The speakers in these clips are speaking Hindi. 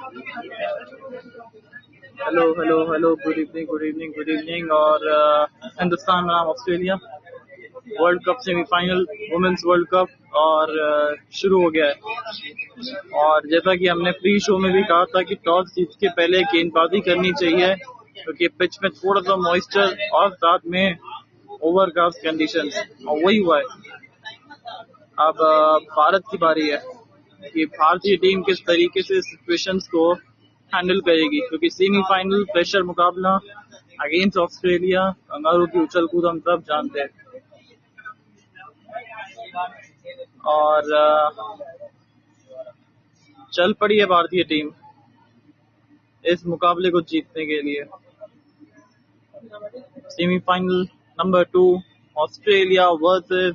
Hello hello hello, good evening good evening good evening. और हिंदुस्तान बनाम Australia world cup semifinal, women's world cup, और शुरू हो गया है। और जैसा कि हमने प्री शो में भी कहा था कि टॉस जीत के पहले गेंदबाजी करनी चाहिए, क्योंकि पिच में थोड़ा सा मॉइस्चर और साथ में ओवरकास्ट कंडीशंस, और वही हुआ है। अब भारत की बारी है कि भारतीय टीम किस तरीके से सिचुएशंस को हैंडल करेगी, क्योंकि सेमीफाइनल प्रेशर मुकाबला अगेंस्ट ऑस्ट्रेलिया, कंगारू की उछल कूद हम सब जानते हैं। और चल पड़ी है भारतीय टीम इस मुकाबले को जीतने के लिए। Semifinal number 2, Australia versus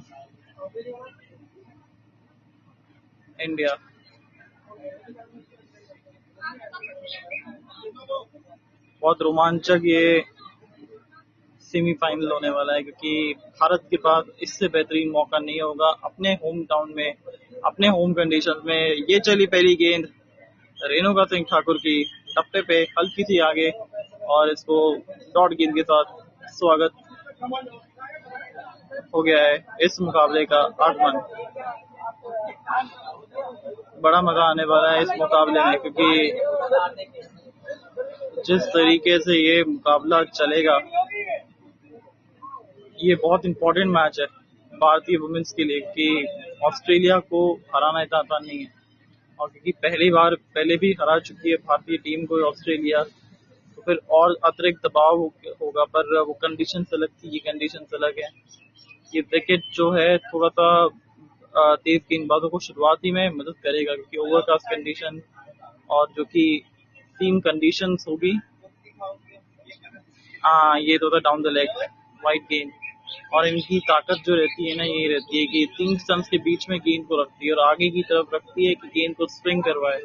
India. बहुत रोमांचक ये सेमीफाइनल होने वाला है, क्योंकि भारत के पास इससे बेहतरीन मौका नहीं होगा अपने होम टाउन में, अपने होम कंडीशन में। ये चली पहली गेंद रेणुका सिंह ठाकुर की टप्पे पे हल्की सी आगे, और इसको डॉट गेंद के साथ स्वागत हो गया है इस मुकाबले का आगमन। बड़ा मजा आने वाला है इस मुकाबले में, क्योंकि जिस तरीके से ये मुकाबला चलेगा, ये बहुत इंपॉर्टेंट मैच है भारतीय वुमेन्स के लिए, कि ऑस्ट्रेलिया को हराना इतना आसान नहीं है। और क्योंकि पहली बार पहले भी हरा चुकी है भारतीय टीम को ऑस्ट्रेलिया, तो फिर और अतिरिक्त दबाव होगा। पर वो कंडीशन अलग थी, ये कंडीशन अलग है। ये विकेट जो है थोड़ा सा तेज गेंदबाजों को शुरुआती में मदद करेगा, क्योंकि ओवरकास्ट कंडीशन और जो कि 3 कंडीशंस होगी। ये तो था डाउन द लेग वाइड गेंद। और इनकी ताकत जो रहती है ना, ये रहती है कि 3 स्टंप्स के बीच में गेंद को रखती है और आगे की तरफ रखती है कि गेंद को स्विंग करवाए।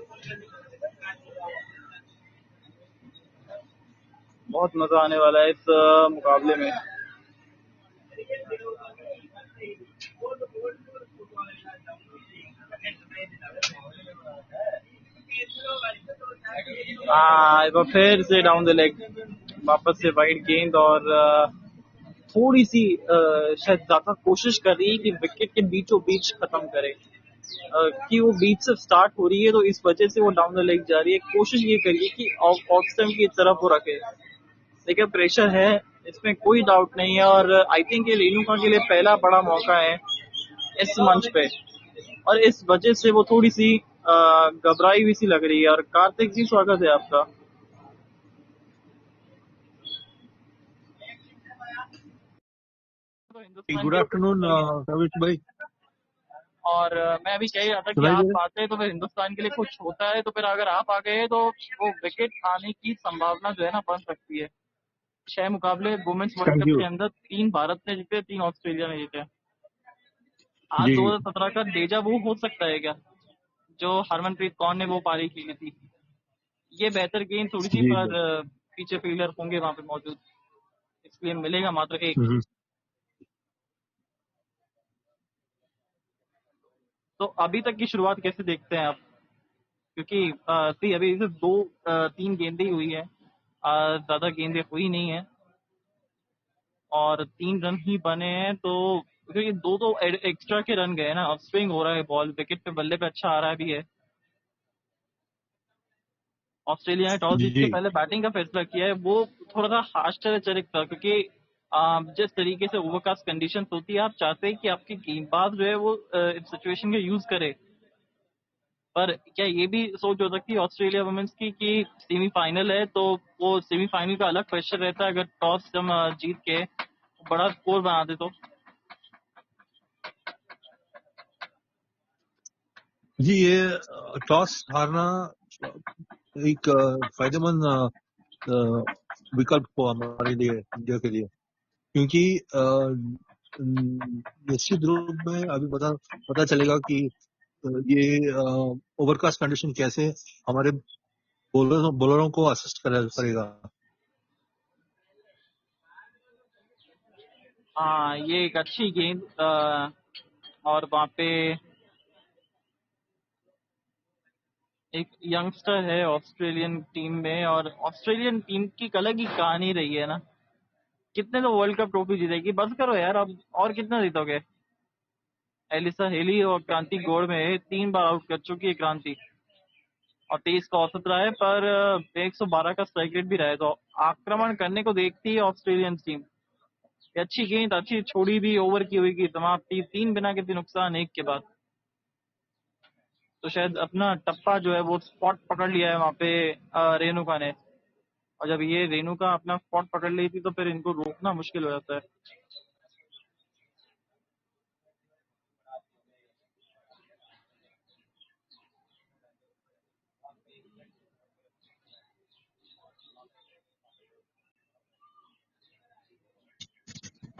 बहुत मजा आने वाला है इस मुकाबले में। एक बार फिर से डाउन द लेग, वापस से वाइड गेंद, और थोड़ी सी शायद ज्यादा कोशिश कर रही है कि विकेट के बीचों बीच खत्म करे, कि वो बीच से स्टार्ट हो रही है, तो इस वजह से वो डाउन द लेग जा रही है। कोशिश ये करिए कि ऑफ स्टंप की तरफ वो रखे। देखिए प्रेशर है, इसमें कोई डाउट नहीं है। और आई थिंक ये रेणुका के लिए पहला बड़ा मौका है इस मंच पे, और इस वजह से वो थोड़ी सी घबराई हुई सी लग रही है। और कार्तिक जी, स्वागत है आपका। तो हिंदुस्तान गुड के आफ्टरनून रविश भाई। और मैं अभी कह रहा था कि सुनाई दे आप रहा आते हैं तो फिर हिंदुस्तान के लिए कुछ होता है, तो फिर अगर आप आ गए तो वो विकेट आने की संभावना जो है ना बन सकती है। 6 मुकाबले वुमेन्स है? वर्ल्ड थैंक कप यू के अंदर 3 भारत ने जीते, 3 ऑस्ट्रेलिया ने जीते। आज जी। 2017 का डेजा वो हो सकता है क्या, जो हरमनप्रीत कौर ने वो पारी खेली थी? ये बेहतर गेंद थोड़ी सी, जी पर जी। पीछे फील्डर होंगे वहां पे मौजूद, इसलिए मिलेगा मात्र 1। हम्म, तो अभी तक की शुरुआत कैसे देखते हैं आप? क्योंकि अभी सिर्फ 3 गेंदें ही हुई है, ज्यादा गेंदें हुई नहीं है, और 3 रन ही बने हैं। तो क्योंकि 2 एक्स्ट्रा के रन गए ना, अब स्विंग हो रहा है बॉल, विकेट पे बल्ले पे अच्छा आ रहा भी है। ऑस्ट्रेलिया ने टॉस जीत के जी पहले बैटिंग का फैसला किया है, वो थोड़ा सा आश्चर्यजनक था, क्योंकि जिस तरीके से ओवरकास्ट कंडीशन होती है, आप चाहते हैं कि आपके गेंदबाज जो है वो इस सिचुएशन का यूज करे। पर क्या ये भी सोच हो सकती है ऑस्ट्रेलिया वुमेन्स की कि सेमीफाइनल है, तो वो सेमीफाइनल का अलग प्रेशर रहता है, अगर टॉस हम जीत के बड़ा स्कोर बना दे तो? जी। ये टॉस हारना एक फायदेमंद विकल्प हो हमारे लिए, इंडिया के लिए, क्योंकि निश्चित रूप में अभी पता चलेगा कि ये ओवरकास्ट कंडीशन कैसे हमारे बॉलरों को असिस्ट करेगा। हाँ, ये एक अच्छी गेंद, और वहां पे एक यंगस्टर है ऑस्ट्रेलियन टीम में, और ऑस्ट्रेलियन टीम की एक अलग ही कहानी रही है ना। कितने तो वर्ल्ड कप ट्रॉफी जीतेगी, बस करो यार अब, और कितना जीतोगे। एलिसा हेली और क्रांति गौड़ में 3 बार आउट कर चुकी है क्रांति, और 23 का औसत रहा है, पर 112 का स्ट्राइक रेट भी रहा है, तो आक्रमण करने को देखती है ऑस्ट्रेलियन टीम। ये अच्छी गेंद, अच्छी छोड़ी भी ओवर की हुई की समाप्ति, 3 बिना के 3 नुकसान 1 के बाद। तो शायद अपना टप्पा जो है वो स्पॉट पकड़ लिया है वहां पे रेणुका ने, और जब ये रेणुका अपना स्पॉट पकड़ लेती तो फिर इनको रोकना मुश्किल हो जाता है।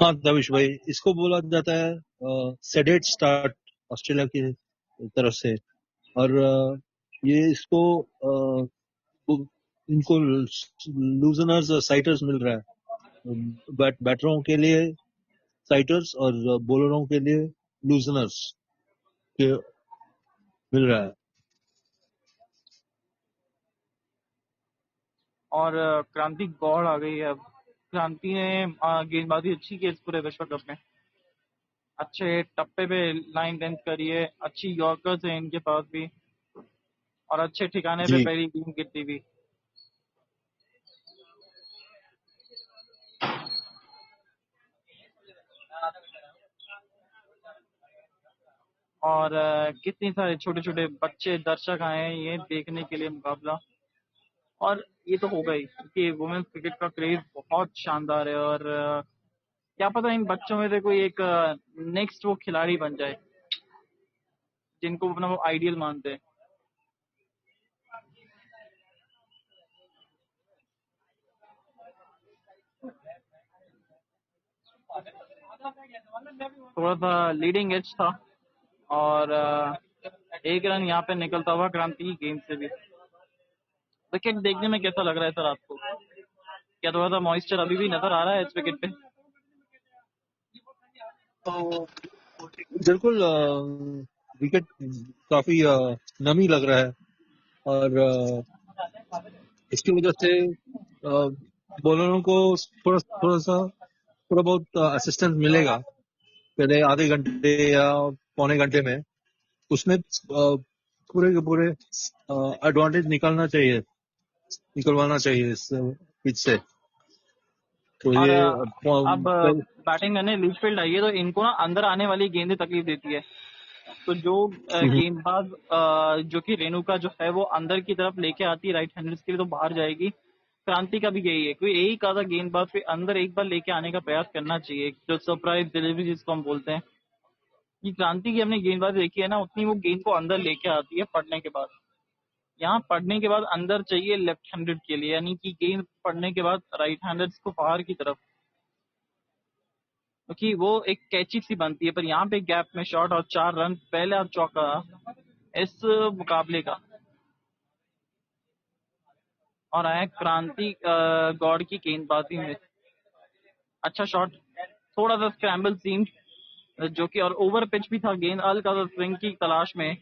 हाँ दविश भाई, इसको बोला जाता है सेडेट स्टार्ट ऑस्ट्रेलिया की तरफ से। और ये इसको इनको लूजनर्स और साइटर्स मिल रहा है। बैटरों के लिए साइटर्स और बॉलरों के लिए लूजनर्स के मिल रहा है। और क्रांति गौड़ आ गई है अब। क्रांति ने गेंदबाजी अच्छी की इस पूरे विश्व कप में, अच्छे टप्पे पे लाइन लेंथ करी है, अच्छी यॉर्कर्स है इनके पास भी, और अच्छे ठिकाने पे जी पहली गेंद गिरती भी। और कितने सारे छोटे छोटे बच्चे दर्शक आए हैं ये देखने के लिए मुकाबला। और ये तो होगा ही, क्योंकि वुमेन्स क्रिकेट का क्रेज बहुत शानदार है, और क्या पता इन बच्चों में से कोई एक नेक्स्ट वो खिलाड़ी बन जाए जिनको अपना वो आइडियल मानते हैं। थोड़ा सा लीडिंग एज था, और 1 रन यहाँ पे निकलता हुआ क्रांति की गेंद से भी। विकेट देखने में कैसा लग रहा है सर आपको? क्या थोड़ा सा मॉइस्चर अभी भी नजर आ रहा है इस विकेट पे? तो बिल्कुल विकेट काफी नमी लग रहा है, और इसकी वजह से बॉलरों को थोड़ा बहुत असिस्टेंस मिलेगा पहले आधे घंटे या पौने घंटे में। उसमें पूरे के पूरे एडवांटेज निकलवाना चाहिए इस पिच से। तो और ये अब बैटिंग करने लीड फील्ड आई है, तो इनको ना अंदर आने वाली गेंदें तकलीफ देती है। तो जो गेंदबाज जो कि रेणुका जो है वो अंदर की तरफ लेके आती है राइट हैंडर्स के लिए, तो बाहर जाएगी। क्रांति का भी यही है, कोई एक आधा गेंदबाज फिर अंदर एक बार लेके आने का प्रयास करना चाहिए, जो सरप्राइज डिलीवरी जिसको हम बोलते हैं। कि क्रांति की हमने गेंदबाज देखी है ना, उतनी वो गेंद को अंदर लेके आती है पड़ने के बाद। यहाँ पड़ने के बाद अंदर चाहिए लेफ्ट हैंडेड के लिए, यानी कि गेंद पड़ने के बाद राइट हैंडर्स को बाहर की तरफ, क्योंकि वो एक कैची सी बनती है। पर यहाँ पे गैप में शॉट और 4 रन पहला चौका इस मुकाबले का। और आया क्रांति गौड़ की गेंदबाजी में, अच्छा शॉट, थोड़ा सा स्क्रैम्बल सीम, जो कि और ओवर पिच भी था, गेंद हल्का सा स्विंग की तलाश में।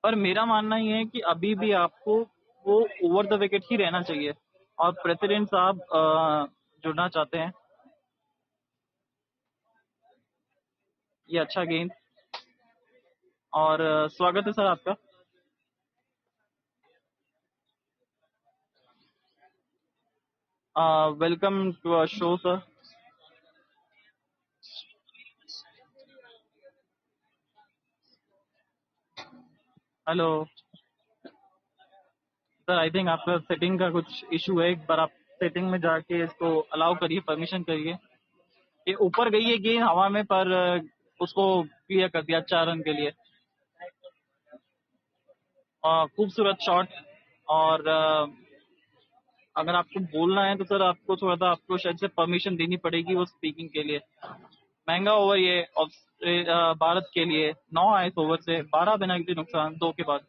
पर मेरा मानना ये है कि अभी भी आपको वो ओवर द विकेट ही रहना चाहिए। और प्रेसिडेंट साहब जुड़ना चाहते हैं, ये अच्छा गेंद, और स्वागत है सर आपका। Welcome to our show sir. Hello sir, I think आपका सेटिंग का कुछ इशू है, एक बार आप सेटिंग में जाके इसको अलाउ करिए, परमिशन करिए। ये ऊपर गई है गेंद हवा में, पर उसको क्लियर कर दिया 4 रन के लिए। खूबसूरत शॉट। और अगर आपको बोलना है तो सर आपको थोड़ा सा, आपको शायद से परमिशन देनी पड़ेगी वो स्पीकिंग के लिए। महंगा ओवर ये भारत के लिए, 9 आए इस ओवर से, 12 बिना किसी नुकसान 2 के बाद।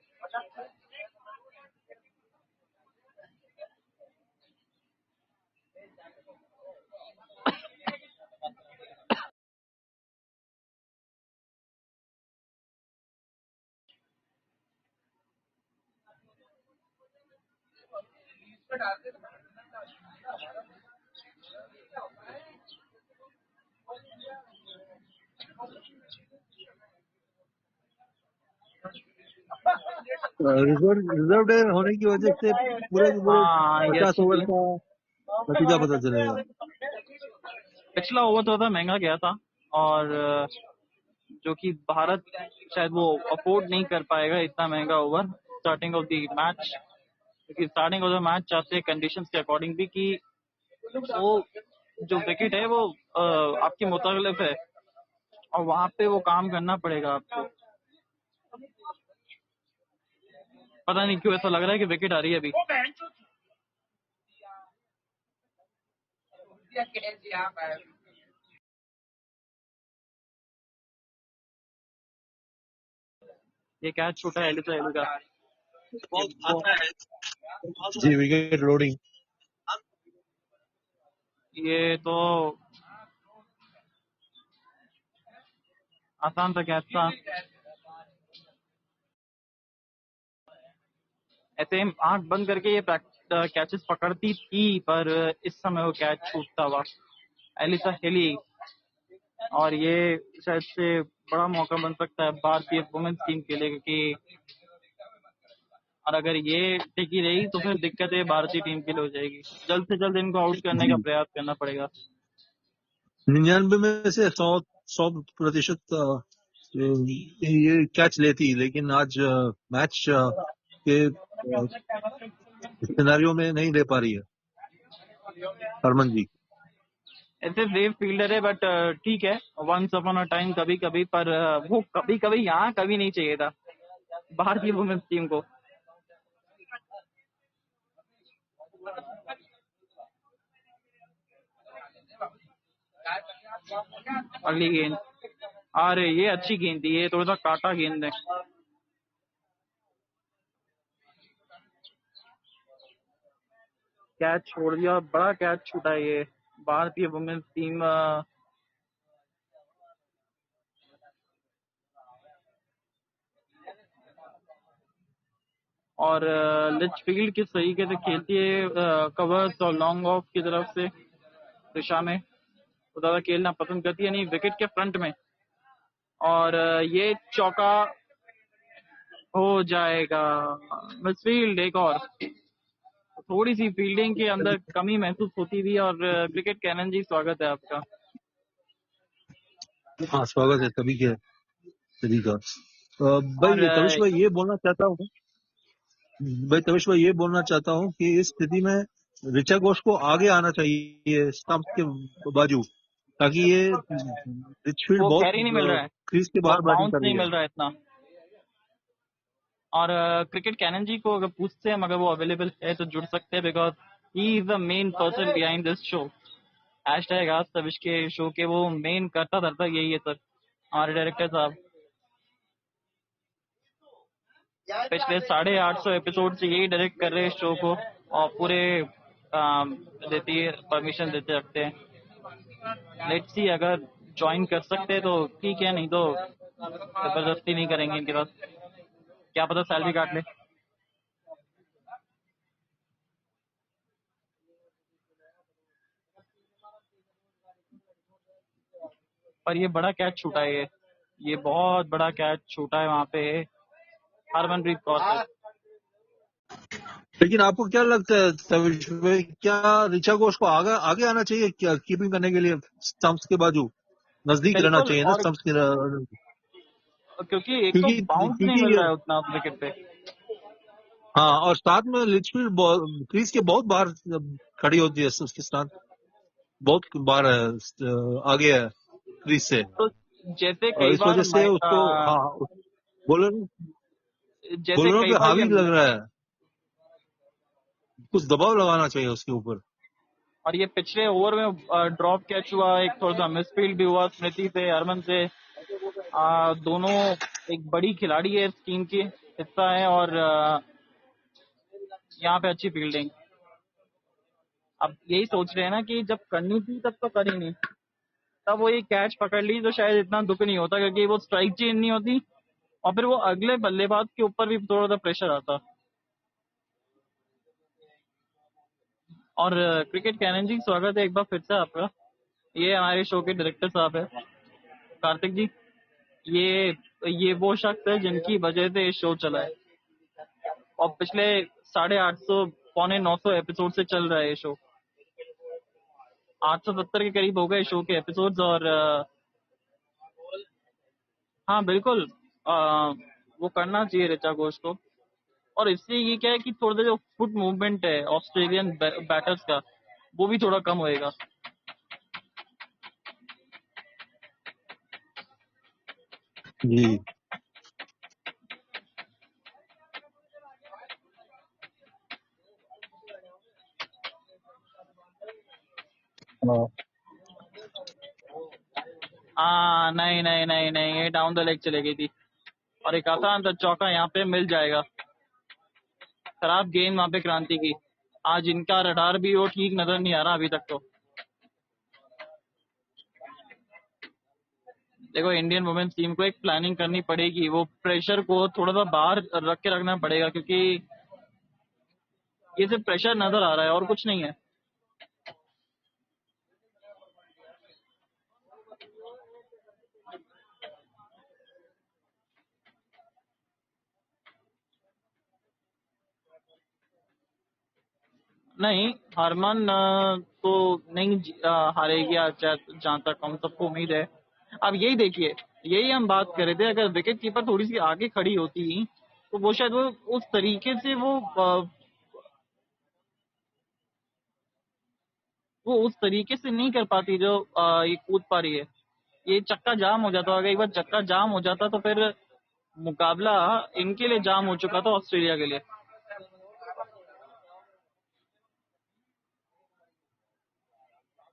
रिजर्व डे होने की वजह से पूरे के पूरे हाँ, ये 50 अच्छी ओवर थी। का नतीजा पता चलेगा। पिछला ओवर थोड़ा महंगा गया था और जो कि भारत शायद वो अफोर्ड नहीं कर पाएगा इतना महंगा over starting of the match, क्योंकि स्टार्टिंग ऑफ द मैच चाहते हैं कंडीशंस के अकॉर्डिंग भी कि वो जो विकेट है वो आपके मुताबिक है और वहां पे वो काम करना पड़ेगा आपको। पता नहीं क्यों ऐसा लग रहा है कि विकेट आ रही है अभी। ये कैच छूटा है एलिसा एली का। जी, विकेट लोडिंग। ये तो आसान था कैच था। ऐसे आंख बंद करके ये कैचेस पकड़ती थी, पर इस समय वो कैच छूटता हुआ एलिसा हेली। और ये शायद से बड़ा मौका बन सकता है भारतीय वुमेन्स टीम के लिए, क्योंकि और अगर ये टिकी रही तो फिर दिक्कतें भारतीय टीम के लिए हो जाएगी। जल्द से जल्द इनको आउट करने का जी, प्रयास करना पड़ेगा। 99 में से 100% ये कैच लेती, लेकिन आज मैच के सिनेरियो में नहीं ले पा रही है हरमन जी। ऐसे वेव फील्डर है, बट ठीक है, वंस अपॉन अ टाइम कभी कभी, पर वो कभी कभी यहाँ कभी नहीं चाहिए था भारतीय वुमेन्स टीम को। अगली गेंद, अरे ये अच्छी गेंद थी, ये थोड़ा सा काटा गेंद है। कैच छोड़ दिया, बड़ा कैच छूटा है ये भारतीय वुमेन्स टीम। और लिचफील्ड किस तरीके से खेलती है कवर्स और लॉन्ग ऑफ की तरफ से दिशा में, तो ज्यादा खेलना पसंद करती है, नहीं विकेट के फ्रंट में। और ये चौका हो जाएगा। मिसफील्ड एक और, थोड़ी सी फील्डिंग के अंदर कमी महसूस होती थी। और क्रिकेट कैनन जी, स्वागत है आपका। हाँ, स्वागत है सभी के सभी का। और भाई तविश भाई ये बोलना चाहता हूँ कि इस स्थिति में ऋचा घोष को आगे आना चाहिए स्टंप के बाजू, ताकि ये रिचफील्ड वो बहुत कैरी नहीं मिल रहा है, क्रीज के वो बाहर बैटिंग बाउंस कर नहीं रही है। मिल रहा है इतना। और क्रिकेट कैनन जी को अगर पूछते हैं, अगर वो अवेलेबल है तो जुड़ सकते हैं, because he is the main person behind this show. Hashtag आज तविश के शो के वो मेन करता धरता यही है सर, हमारे डायरेक्टर साहब। पिछले 850 एपिसोड से यही डायरेक्ट कर रहे हैं शो को, और पूरे देती है, परमिशन देते रखते हैं। लेट्स सी, अगर ज्वाइन कर सकते हैं तो ठीक है, नहीं तो जबरदस्ती नहीं करेंगे इनके पास, क्या पता सैलरी काट ले। पर ये बड़ा कैच छूटा है, ये बहुत बड़ा कैच छूटा है वहां पे हरमनप्रीत कौर से। लेकिन आपको क्या लगता है तविश भाई, क्या ऋचा घोष को आगे आगे आना चाहिए क्या कीपिंग करने के लिए? स्टंप्स के बाजू नजदीक रहना बिल्कुल, चाहिए ना और स्टंप्स के, क्योंकि एक तो क्योंकि बाउंस नहीं मिल क्योंकि रहा है उतना उस विकेट पे। हाँ, और साथ में लिचफील्ड क्रीज के बहुत बाहर खड़ी होती है, उसके साथ बहुत बार आगे है क्रीज से, तो जैसे और कई इस बार वजह से उसको, हाँ, बॉलर जैसे बॉलरों कई पे बार ये, हावी लग रहा है, कुछ दबाव लगाना चाहिए उसके ऊपर। और ये पिछले ओवर में ड्रॉप कैच हुआ, एक थोड़ा सा मिसफील्ड भी हुआ स्मृति से, हरमन से। दोनों एक बड़ी खिलाड़ी है इस टीम की हिस्सा है, और यहाँ पे अच्छी फील्डिंग। अब यही सोच रहे हैं ना कि जब करनी थी तब तो करी नहीं, तब वो ये कैच पकड़ ली तो शायद इतना दुख नहीं होता, क्योंकि वो स्ट्राइक चेंज नहीं होती और फिर वो अगले बल्लेबाज के ऊपर भी थोड़ा सा प्रेशर आता। और क्रिकेट कैनन जी, स्वागत है एक बार फिर से आपका। ये हमारे शो के डायरेक्टर साहब है कार्तिक जी। ये वो शख्स है जिनकी वजह से ये शो चला है और पिछले 850 900 एपिसोड से चल रहा है ये शो। 870 के करीब हो गए शो के एपिसोड्स। और हाँ बिल्कुल, वो करना चाहिए ऋचा घोष को। और इससे ये क्या है कि थोड़ा सा जो फुट मूवमेंट है ऑस्ट्रेलियन बैटर्स का, वो भी थोड़ा कम होएगा। जी। हाँ। नहीं नहीं नहीं नहीं, ये डाउन द लेग चली गई थी और एक आसान सा चौका यहाँ पे मिल जाएगा। खराब गेंद वहां पे क्रांति की। आज इनका रडार भी वो ठीक नजर नहीं आ रहा अभी तक तो। देखो, इंडियन वुमेन्स टीम को एक प्लानिंग करनी पड़ेगी, वो प्रेशर को थोड़ा सा बाहर रख के रखना पड़ेगा, क्योंकि ये सिर्फ प्रेशर नजर आ रहा है और कुछ नहीं है। नहीं, हरमन तो नहीं हारेगी आज, जहां तक हम सबको उम्मीद है। अब यही देखिए, यही हम बात कर रहे थे, अगर विकेट कीपर थोड़ी सी आगे खड़ी होती तो वो शायद वो उस तरीके से वो उस तरीके से नहीं कर पाती जो ये कूद पा रही है। ये चक्का जाम हो जाता, अगर एक बार चक्का जाम हो जाता तो फिर मुकाबला इनके लिए जाम हो चुका था, ऑस्ट्रेलिया के लिए।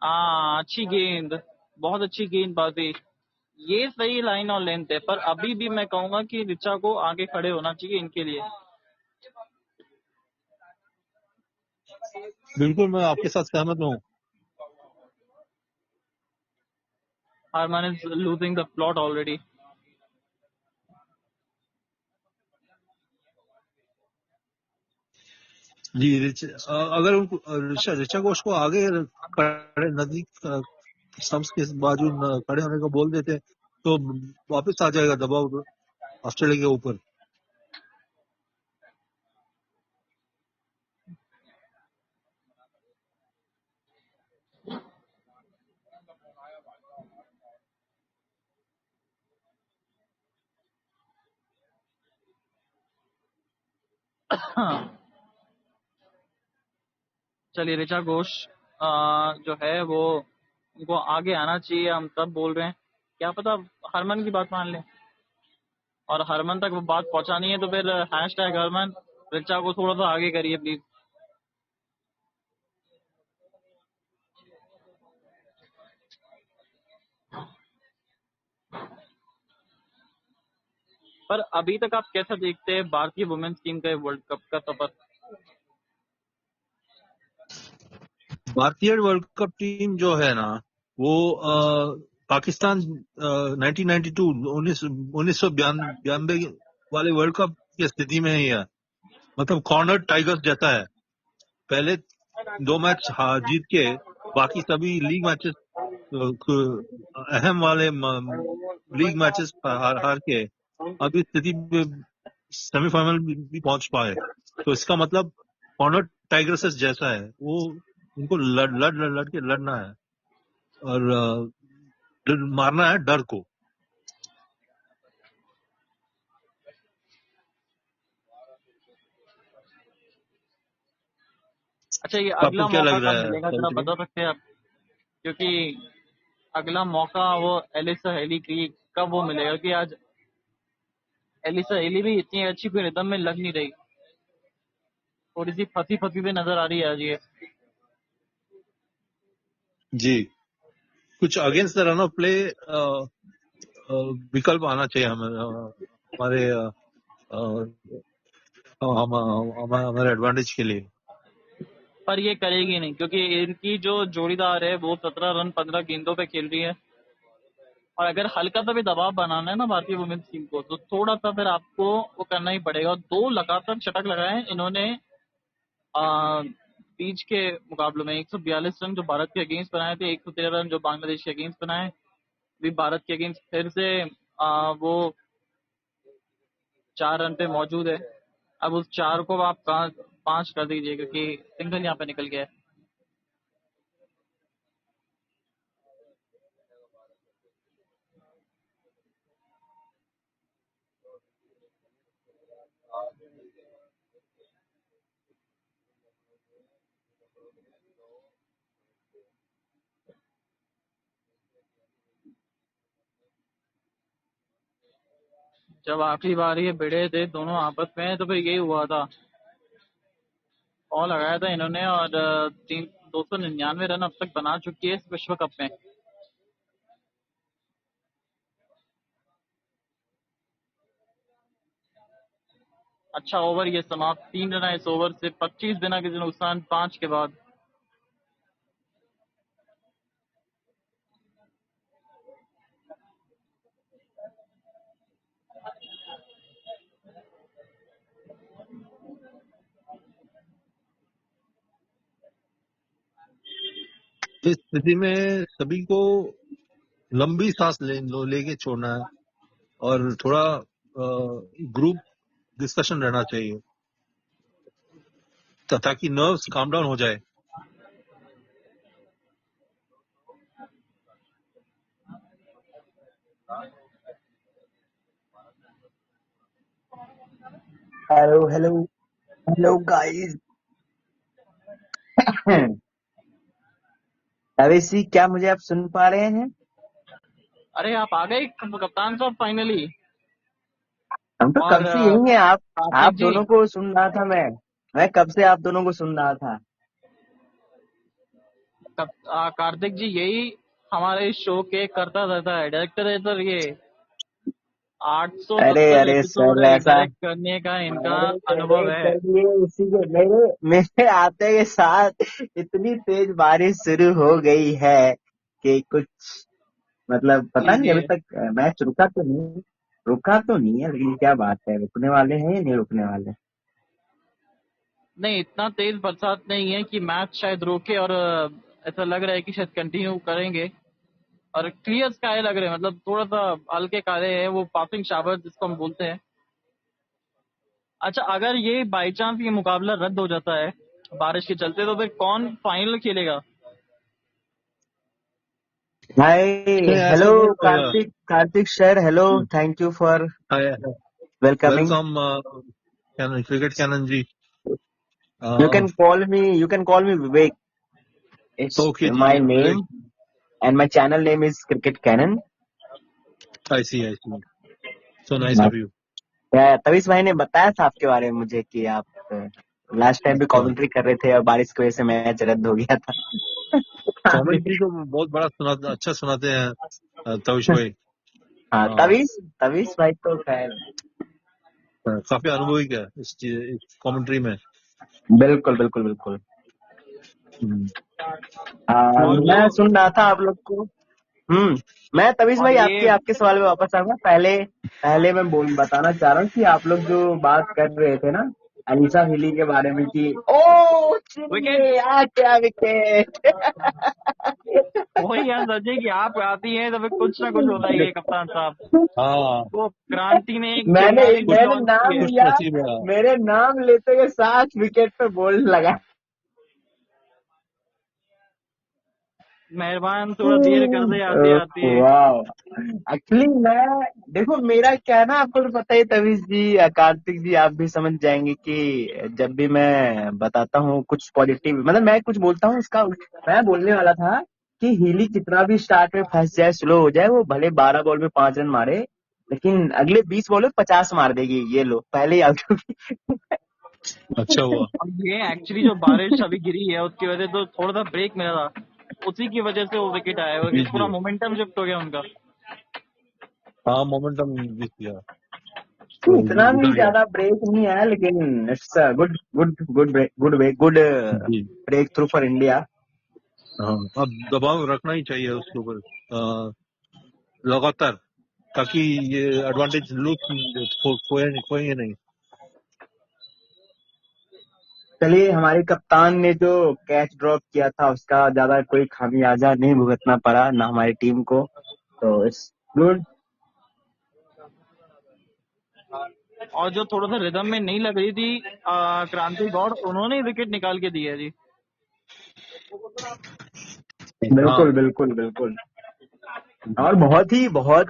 अच्छी गेंद, बहुत अच्छी गेंदबाजी। ये सही लाइन और लेंथ है, पर अभी भी मैं कहूंगा कि ऋचा को आगे खड़े होना चाहिए इनके लिए। बिल्कुल, मैं आपके साथ सहमत हूँ। Harman is losing the plot already. जी, अगर उनको ऋचा घोष को आगे खड़े नजदीक स्टंप्स के बाजू खड़े होने को बोल देते तो वापस आ जाएगा दबाव ऑस्ट्रेलिया के ऊपर। चलिए, ऋचा घोष जो है वो, उनको आगे आना चाहिए, हम सब बोल रहे हैं। क्या पता हरमन की बात मान लें, और हरमन तक वो बात पहुंचानी है तो फिर हैशटैग हरमन, ऋचा को थोड़ा सा आगे करिए प्लीज। पर अभी तक आप कैसा देखते हैं भारतीय वुमेन्स टीम का वर्ल्ड कप का सफर? भारतीय वर्ल्ड कप टीम जो है ना, वो पाकिस्तान 1992 वाले वर्ल्ड कप की स्थिति में ही है। मतलब कॉर्नर टाइगर्स जैसा है। पहले 2 मैच जीत के बाकी सभी लीग मैचेस, अहम वाले लीग मैचेस हार के अभी स्थिति में सेमीफाइनल भी पहुंच पाए। तो इसका मतलब कॉर्नर टाइगर्स जैसा है वो। उनको लड़ के लड़ना है और मारना है डर को। अच्छा, ये आपको अगला क्या मौका लग रहा कब है मिलेगा, जरा सविता? बता सकते हैं आप? क्योंकि अगला मौका वो एलिसा हेली की कब वो मिलेगा, कि आज एलिसा हेली भी इतनी अच्छी कोई रिदम में लग नहीं रही, थोड़ी सी फंसी फंसी भी नजर आ रही है आज ये। जी, कुछ against the run of play विकल्प आना चाहिए हमारे हमारे एडवांटेज के लिए। पर ये करेगी नहीं, क्योंकि इनकी जो जोड़ीदार है वो 17 रन 15 गेंदों पे खेल रही है। और अगर हल्का सा भी दबाव बनाना है ना भारतीय वुमेन्स टीम को, तो थोड़ा सा फिर आपको वो करना ही पड़ेगा। 2 लगातार शतक लगाए इन्होंने बीच के मुकाबलों में 142 रन जो भारत के अगेंस्ट बनाए थे, 113 रन जो बांग्लादेश के अगेंस्ट बनाए, भी भारत के अगेंस्ट फिर से वो 4 रन पे मौजूद है। अब उस 4 को आप 5 कर दीजिए, क्योंकि सिंगल यहाँ पे निकल गया है। जब आखिरी बार ये भिड़े थे दोनों आपस में, तो फिर यही हुआ था, और लगाया था इन्होंने, और 299 रन अब तक बना चुकी है इस विश्व कप में। अच्छा ओवर ये समाप्त, 3 रन इस ओवर से, 25 बिना किसी नुकसान, 5 के बाद। इस स्थिति में सभी को लंबी सांस लेके छोड़ना है और थोड़ा ग्रुप डिस्कशन रहना चाहिए ताकि नर्व्स काम डाउन हो जाए। Hello hello hello guys. Ravish ji, क्या मुझे आप सुन पा रहे हैं? अरे आप आ गए कप्तान साहब फाइनली। हम तो और कब से यही हैं। आप कार्तिक जी, दोनों को सुन रहा था। मैं कब से आप दोनों को सुन रहा था। कार्तिक जी यही हमारे शो के करता रहता है, डायरेक्टर है सर ये। अरे 870 अरे एपिसोड सर, ऐसा डायरेक्ट करने का इनका अरे अनुभव अरे है। चलिए, इसी के मेरे मेरे आते के साथ इतनी तेज बारिश शुरू हो गई है कि कुछ मतलब पता नहीं। अभी कीजिए। तक मैच रुका तो नहीं है, लेकिन क्या बात है, रुकने वाले हैं या नहीं रुकने वाले? नहीं, इतना तेज बरसात नहीं है कि मैच शायद रोके, और ऐसा लग रहा है कि शायद कंटिन्यू करेंगे। और क्लियर स्काई लग रहे हैं, मतलब थोड़ा सा हल्के काले है, वो पासिंग शावर जिसको हम बोलते हैं। अच्छा, अगर ये बाई चांस ये मुकाबला रद्द हो जाता है बारिश के चलते, तो फिर कौन फाइनल खेलेगा? हाय, ऐसा हेलो नहीं Kartik sir, hello, thank you for होगा। Welcoming. Welcome Cricket Cannon ji. You can call me Vivek. It's okay ji, my Vivek. name and my channel name is Cricket Cannon. I see so nice of you. Tavish भाई ने बताया था आपके बारे में मुझे कि आप लास्ट टाइम भी अच्छा, कमेंट्री कर रहे थे और बारिश की वजह से मैच रद्द हो गया था। कमेंट्री तो बहुत बड़ा अच्छा सुनाते हैं तविश भाई। हाँ, हाँ, तविश भाई तो खैर काफी अनुभवी है इस कमेंट्री में। बिल्कुल बिल्कुल बिल्कुल। हम्म। और जो मैं सुन रहा था आप लोग को। मैं तविश और भाई ये आपके सवाल में वापस आऊंगा। पहले पहले मैं बताना चाह रहा हूँ कि आप लोग जो बात कर रहे थे ना अलीशा हिली के बारे में कि ओ विकेट, चिड़िए आ क्या विकेट। वही याद रखिए कि आप आती हैं तो फिर कुछ ना कुछ होता ही है कप्तान साहब। हाँ, वो क्रांति ने एक मैंने चिंगारी जो कुछ मैंने लॉन्च की नाम है। कुछ लिया। नसीब है। मेरे नाम लेते हुए 7 विकेट पे बोल्ड लगा। मेहरबान थोड़ा देर कर दे, आती आती है। वाह, एक्चुअली मैं देखो, मेरा क्या है ना, आपको तो पता ही, तविश जी, कार्तिक जी, आप भी समझ जाएंगे कि जब भी मैं बताता हूँ कुछ पॉजिटिव, मतलब मैं कुछ बोलता हूँ उसका, मैं बोलने वाला था कि हीली कितना भी स्टार्ट में फंस जाए, स्लो हो जाए, वो भले 12 बॉल में 5 रन मारे, लेकिन अगले 20 बॉल में 50 मार देगी। ये लो, पहले ही आउट होगी। अच्छा हुआ। और ये एक्चुअली जो बारिश अभी गिरी है उसकी वजह से तो थोड़ा सा ब्रेक मिला था, उसी की वजह से वो विकेट आया, क्योंकि जी पूरा जी, मोमेंटम शिफ्ट हो गया उनका। हाँ, मोमेंटम दिख गया तो इतना भी उधर गया। ज्यादा ब्रेक नहीं आया, लेकिन it's good good good good जी, ब्रेक थ्रू फॉर इंडिया। हाँ, अब दबाव रखना ही चाहिए उसके ऊपर लगातार, ताकि ये एडवांटेज लूज खोएंगे नहीं। चलिए, हमारे कप्तान ने जो कैच ड्रॉप किया था उसका ज्यादा कोई खामियाजा नहीं भुगतना पड़ा ना हमारी टीम को, तो इट्स गुड। और जो थोड़ा सा रिदम में नहीं लग रही थी क्रांति गौड़, उन्होंने विकेट निकाल के दी है जी। बिल्कुल बिल्कुल बिल्कुल। और बहुत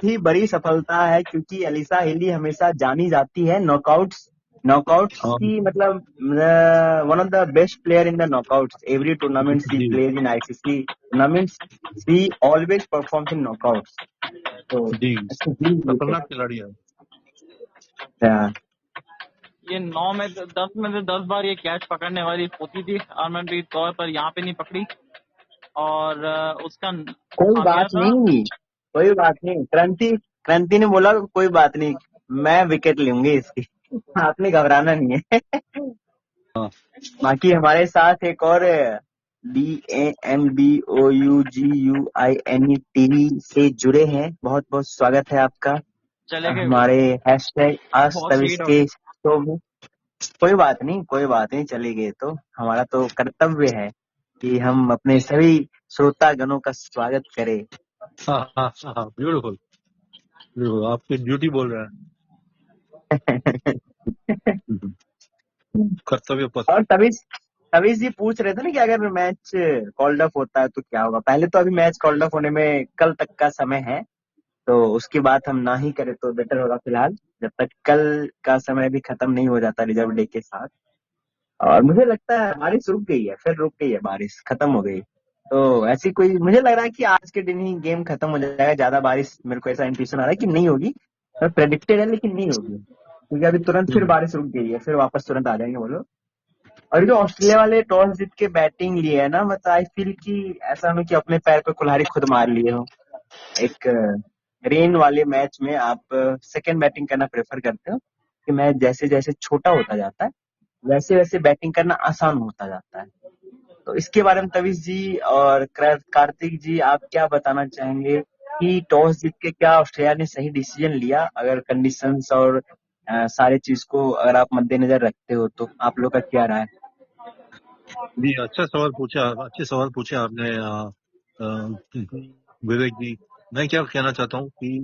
ही बड़ी सफलता है, क्योंकि एलिसा हिली हमेशा जानी जाती है नॉकआउट्स नॉकआउट्स हाँ की, मतलब one of the best player in the knockouts. Every tournament she जी plays in ICC tournaments, she always performs in knockouts. तो जी अच्छा जी जी। खतरनाक खिलाड़ी है। ये 9 में 10 में से 10 बार ये कैच पकड़ने वाली होती थी हरमनप्रीत कौर, पर यहाँ पे नहीं पकड़ी और उसका कोई बात खामियाजा। नहीं, कोई बात नहीं। क्रांति क्रांति ने बोला कोई बात नहीं, मैं विकेट लूंगी इसकी। आपने घबराना नहीं है। हाँ बाकी हमारे साथ एक और DAMBOUGUINETV से जुड़े हैं, बहुत बहुत स्वागत है आपका चले गए वो, हमारे हैशटैग आज बहुत तविश लेट हो के गए। शो में। कोई बात नहीं, कोई बात नहीं, चले गए तो हमारा तो कर्तव्य है कि हम अपने सभी श्रोतागणों का स्वागत करें। हाँ हाँ हाँ, ब्यूटीफुल ब्यूटीफुल, आपकी ड्यूटी बोल रहा है। कर्तव्य पथ। और तविश तविश जी पूछ रहे थे ना कि अगर मैच कॉल्ड ऑफ होता है तो क्या होगा। पहले तो अभी मैच कॉल्ड ऑफ होने में कल तक का समय है, तो उसकी बात हम ना ही करें तो बेटर होगा फिलहाल, जब तक कल का समय भी खत्म नहीं हो जाता रिजर्व डे के साथ। और मुझे लगता है बारिश रुक गई है, फिर रुक गई है, बारिश खत्म हो गई। तो ऐसी कोई, मुझे लग रहा है कि आज के दिन ही गेम खत्म हो जाएगा। ज्यादा बारिश, मेरे को ऐसा इंट्यूशन आ रहा है कि नहीं होगी। प्रेडिक्टेड है लेकिन नहीं होगी, क्योंकि अभी तुरंत फिर बारिश रुक गई है, फिर वापस तुरंत आ जाएंगे वो लोग। और जो ऑस्ट्रेलिया वाले टॉस जीत के बैटिंग लिए है ना, मतलब आई फील कि ऐसा ना कि अपने पैर पे कुल्हाड़ी खुद मार लिए हो। एक रेन वाले मैच में आप सेकंड बैटिंग करना प्रेफर करते हो, कि मैच जैसे जैसे छोटा होता जाता है वैसे वैसे बैटिंग करना आसान होता जाता है। तो इसके बारे में तविश जी और कार्तिक जी, आप क्या बताना चाहेंगे कि टॉस जीत के क्या ऑस्ट्रेलिया ने सही डिसीजन लिया? अगर कंडीशंस और सारे चीज को अगर आप मद्देनजर रखते हो तो आप लोग का क्या राय? जी अच्छा सवाल पूछा, अच्छे सवाल पूछे आपने विवेक जी। मैं क्या कहना चाहता हूँ कि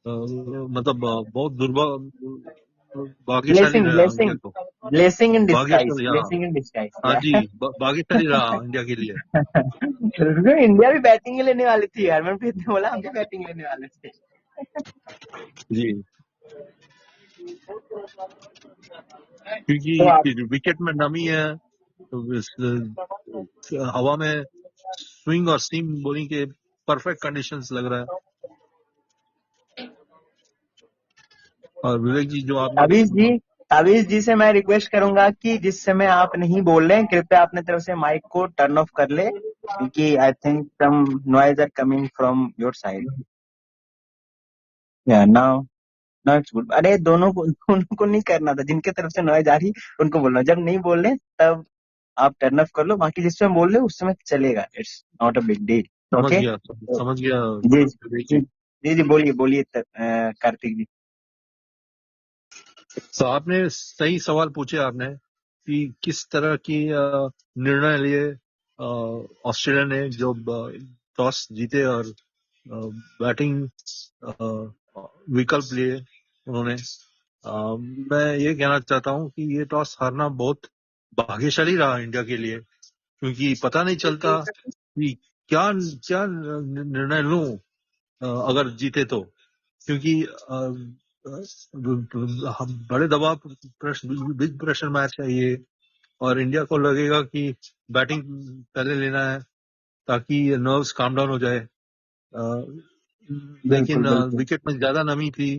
मतलब बहुत भाग्यशाली ब्लेसिंग रहा इंडिया ब्लेसिंग को। ब्लेसिंग इन डिस्गाइज, भाग्यशाली, हाँ ब्लेसिंग इन हाँ डिस्गाइज। जी, भाग्यशाली रहा इंडिया के लिए। इंडिया भी बैटिंग ही लेने वाली थी, हरमनप्रीत ने बोला हम भी बैटिंग लेने वाले थे। जी, तो आप क्योंकि विकेट में नमी है, तो हवा में स्विंग और सीम बोलिंग के परफेक्ट कंडीशंस लग रहा है। और विवेक जी जो आपने ताबीज जी से मैं रिक्वेस्ट करूंगा कि जिस समय आप नहीं बोल रहे हैं कृपया अपने तरफ से माइक को टर्न ऑफ कर ले, क्योंकि I think some noise are coming from your side. Yeah now now it's good. अरे दोनों को नहीं करना था, जिनके तरफ से नॉइज आ रही उनको बोलना, जब नहीं बोल रहे तब आप टर्न ऑफ कर लो, बाकी जिस समय बोल रहे हो उस समय चलेगा। It's not a big deal. समझ ओके। गया, समझ गया जी विवेक जी जी। जी जी, बोलिए बोलिए कार्तिक जी। तो आपने सही सवाल पूछे आपने कि किस तरह की निर्णय लिए ऑस्ट्रेलिया ने, जो टॉस जीते और बैटिंग विकल्प लिए उन्होंने। मैं ये कहना चाहता हूँ कि ये टॉस हारना बहुत भाग्यशाली रहा इंडिया के लिए, क्योंकि पता नहीं चलता कि क्या क्या निर्णय लूं अगर जीते तो। क्योंकि हम बड़े दबाव, बिग प्रेशर मैच है ये, और इंडिया को लगेगा कि बैटिंग पहले लेना है ताकि नर्व्स काम डाउन हो जाए। लेकिन बिल्कुल बिल्कुल। विकेट में ज्यादा नमी थी,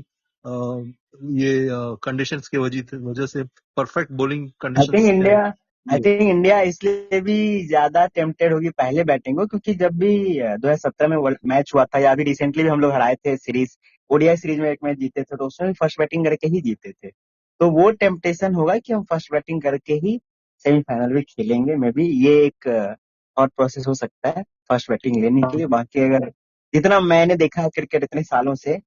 ये कंडीशंस के वजह से perfect bowling I think conditions थे इंडिया आई ये। थिंक इंडिया इसलिए भी ज्यादा टेम्पटेड होगी पहले बैटिंग को, क्योंकि जब भी 2017 में वर्ल्ड मैच हुआ था, या अभी रिसेंटली भी हम लोग हराए थे सीरीज, ओडीआई सीरीज में एक मैच जीते थे, तो उसमें भी फर्स्ट बैटिंग करके ही जीते थे। तो वो टेम्पटेशन होगा कि हम फर्स्ट बैटिंग करके ही सेमीफाइनल भी खेलेंगे। मे बी ये एक थॉट प्रोसेस हो सकता है फर्स्ट बैटिंग लेने के लिए। बाकी अगर जितना मैंने देखा है क्रिकेट इतने सालों से,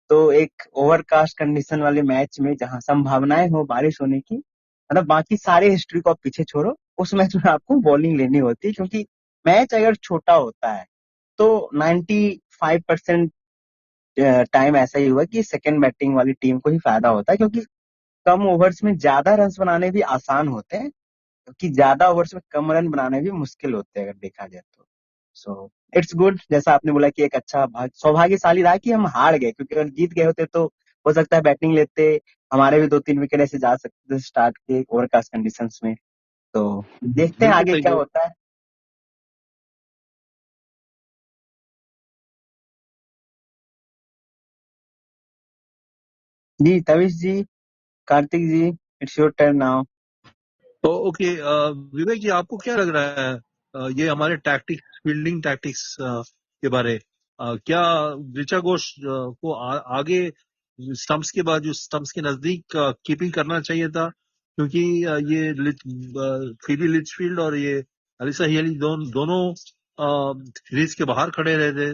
तो एक ओवरकास्ट कंडीशन वाले मैच में जहां संभावनाएं हो बारिश होने की, मतलब बाकी सारे हिस्ट्री को आप पीछे छोड़ो, उस मैच में आपको बॉलिंग लेनी होती है, क्योंकि मैच अगर छोटा होता है तो 95% टाइम ऐसा ही हुआ कि सेकंड बैटिंग वाली टीम को ही फायदा होता है, क्योंकि कम ओवर्स में ज्यादा रन बनाने भी आसान होते हैं, क्योंकि ज्यादा ओवर्स में कम रन बनाने भी मुश्किल होते हैं अगर देखा जाए तो। सो इट्स गुड, जैसा आपने बोला कि एक अच्छा सौभाग्यशाली रहा कि हम हार गए, क्योंकि अगर जीत गए होते तो हो सकता है बैटिंग लेते हमारे भी 2-3 विकेट ऐसे जा सकते थे स्टार्ट के ओवरकास्ट कंडीशंस में। तो देखते हैं बिल्कुल आगे सही क्या कहा। होता है। जी तविश जी, कार्तिक जी, इट्स योर टर्न नाउ। तो ओके, विवेक जी, आपको क्या लग रहा है ये हमारे टैक्टिक्स, फील्डिंग टैक्टिक्स के बारे, क्या ऋचा घोष को आगे स्टंप्स के बाद, जो स्टंप्स के नजदीक कीपिंग करना चाहिए था, क्योंकि ये फीबी लिचफील्ड और ये अलिसा हियली दोनों क्रीज के बाहर खड़े रहे थे,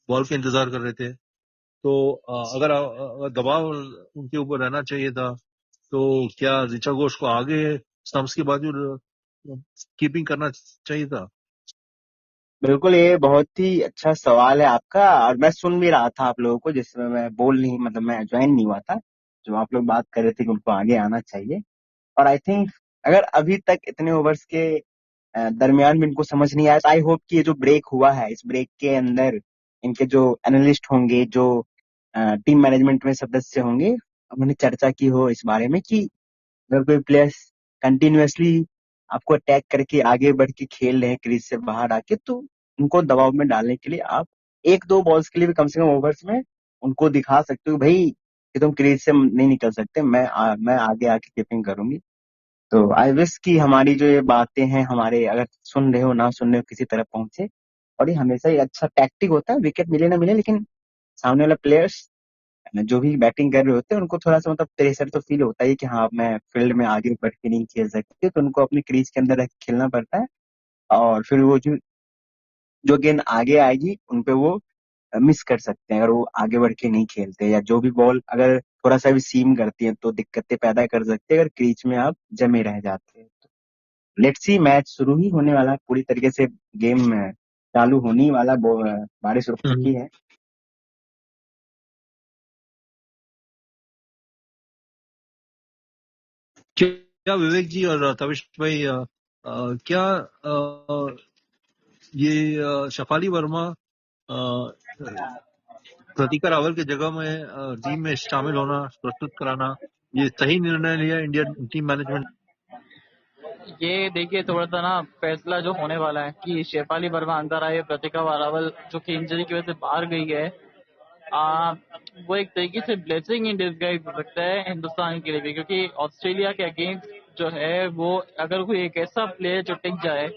बॉल के इंतजार कर रहे थे। तो अगर दबाव उनके ऊपर रहना चाहिए था, तो क्या ऋचा घोष को आगे स्टंप्स के बाजू कीपिंग करना चाहिए था? बिल्कुल, ये बहुत ही अच्छा सवाल है आपका, और मैं सुन भी रहा था आप लोगों को, जिसमें मैं बोल नहीं, मतलब मैं ज्वाइन नहीं हुआ था, जो आप लोग बात कर रहे थे कि उनको आगे आना चाहिए। और आई थिंक अगर अभी तक इतने ओवर्स के दरमियान में इनको समझ नहीं आया, तो आई होप कि ये जो ब्रेक हुआ है, इस ब्रेक के अंदर इनके जो एनालिस्ट होंगे, जो टीम मैनेजमेंट में सदस्य होंगे, उन्होंने चर्चा की हो इस बारे में कि अगर कोई प्लेयर्स कंटिन्यूअसली आपको अटैक करके आगे बढ़ के खेल रहे हैं क्रीज से बाहर आके, तो उनको दबाव में डालने के लिए आप एक दो बॉल्स के लिए भी कम से कम ओवर्स में उनको दिखा सकते हो भाई कि तुम क्रीज से नहीं निकल सकते, मैं आगे आके कीपिंग करूंगी। तो आई विश कि हमारी जो ये बातें हैं, हमारे अगर सुन रहे हो ना सुन रहे हो, किसी तरह पहुंचे। और ये हमेशा ही अच्छा टैक्टिक होता है, विकेट मिले ना मिले, लेकिन सामने वाला प्लेयर्स जो भी बैटिंग कर रहे होते हैं उनको थोड़ा सा मतलब प्रेशर तो फील होता है कि हाँ मैं फील्ड में आगे बढ़ के नहीं खेल सकते, तो उनको अपनी क्रीज के अंदर रह के खेलना पड़ता है। और फिर वो जो जो गेंद आगे आएगी उन पे वो मिस कर सकते हैं अगर वो आगे बढ़ के नहीं खेलते, या जो भी बॉल अगर थोड़ा सा भी सीम करती है तो दिक्कतें पैदा कर सकते हैं अगर क्रीज में आप जमे रह जाते हैं। लेट्स सी, मैच शुरू ही होने वाला है पूरी तरीके से, गेम चालू होने ही वाला, बारिश रुक हम्म। चुकी है। क्या विवेक जी और तविश भाई, क्या ये शफाली वर्मा प्रतीका रावल की जगह में टीम में शामिल होना, प्रस्तुत कराना, ये सही निर्णय लिया इंडियन टीम मैनेजमेंट? ये देखिए थोड़ा सा ना फैसला जो होने वाला है कि शेफाली वर्मा अंदर आए, प्रतिका रावल जो कि इंजरी की वजह से बाहर गई है, आ, वो एक तरीके से ब्लेसिंग इन डिसगाइज हो सकता है हिंदुस्तान के लिए भी, क्योंकि ऑस्ट्रेलिया के अगेंस्ट जो है वो अगर कोई एक ऐसा प्लेयर जो टिक जाए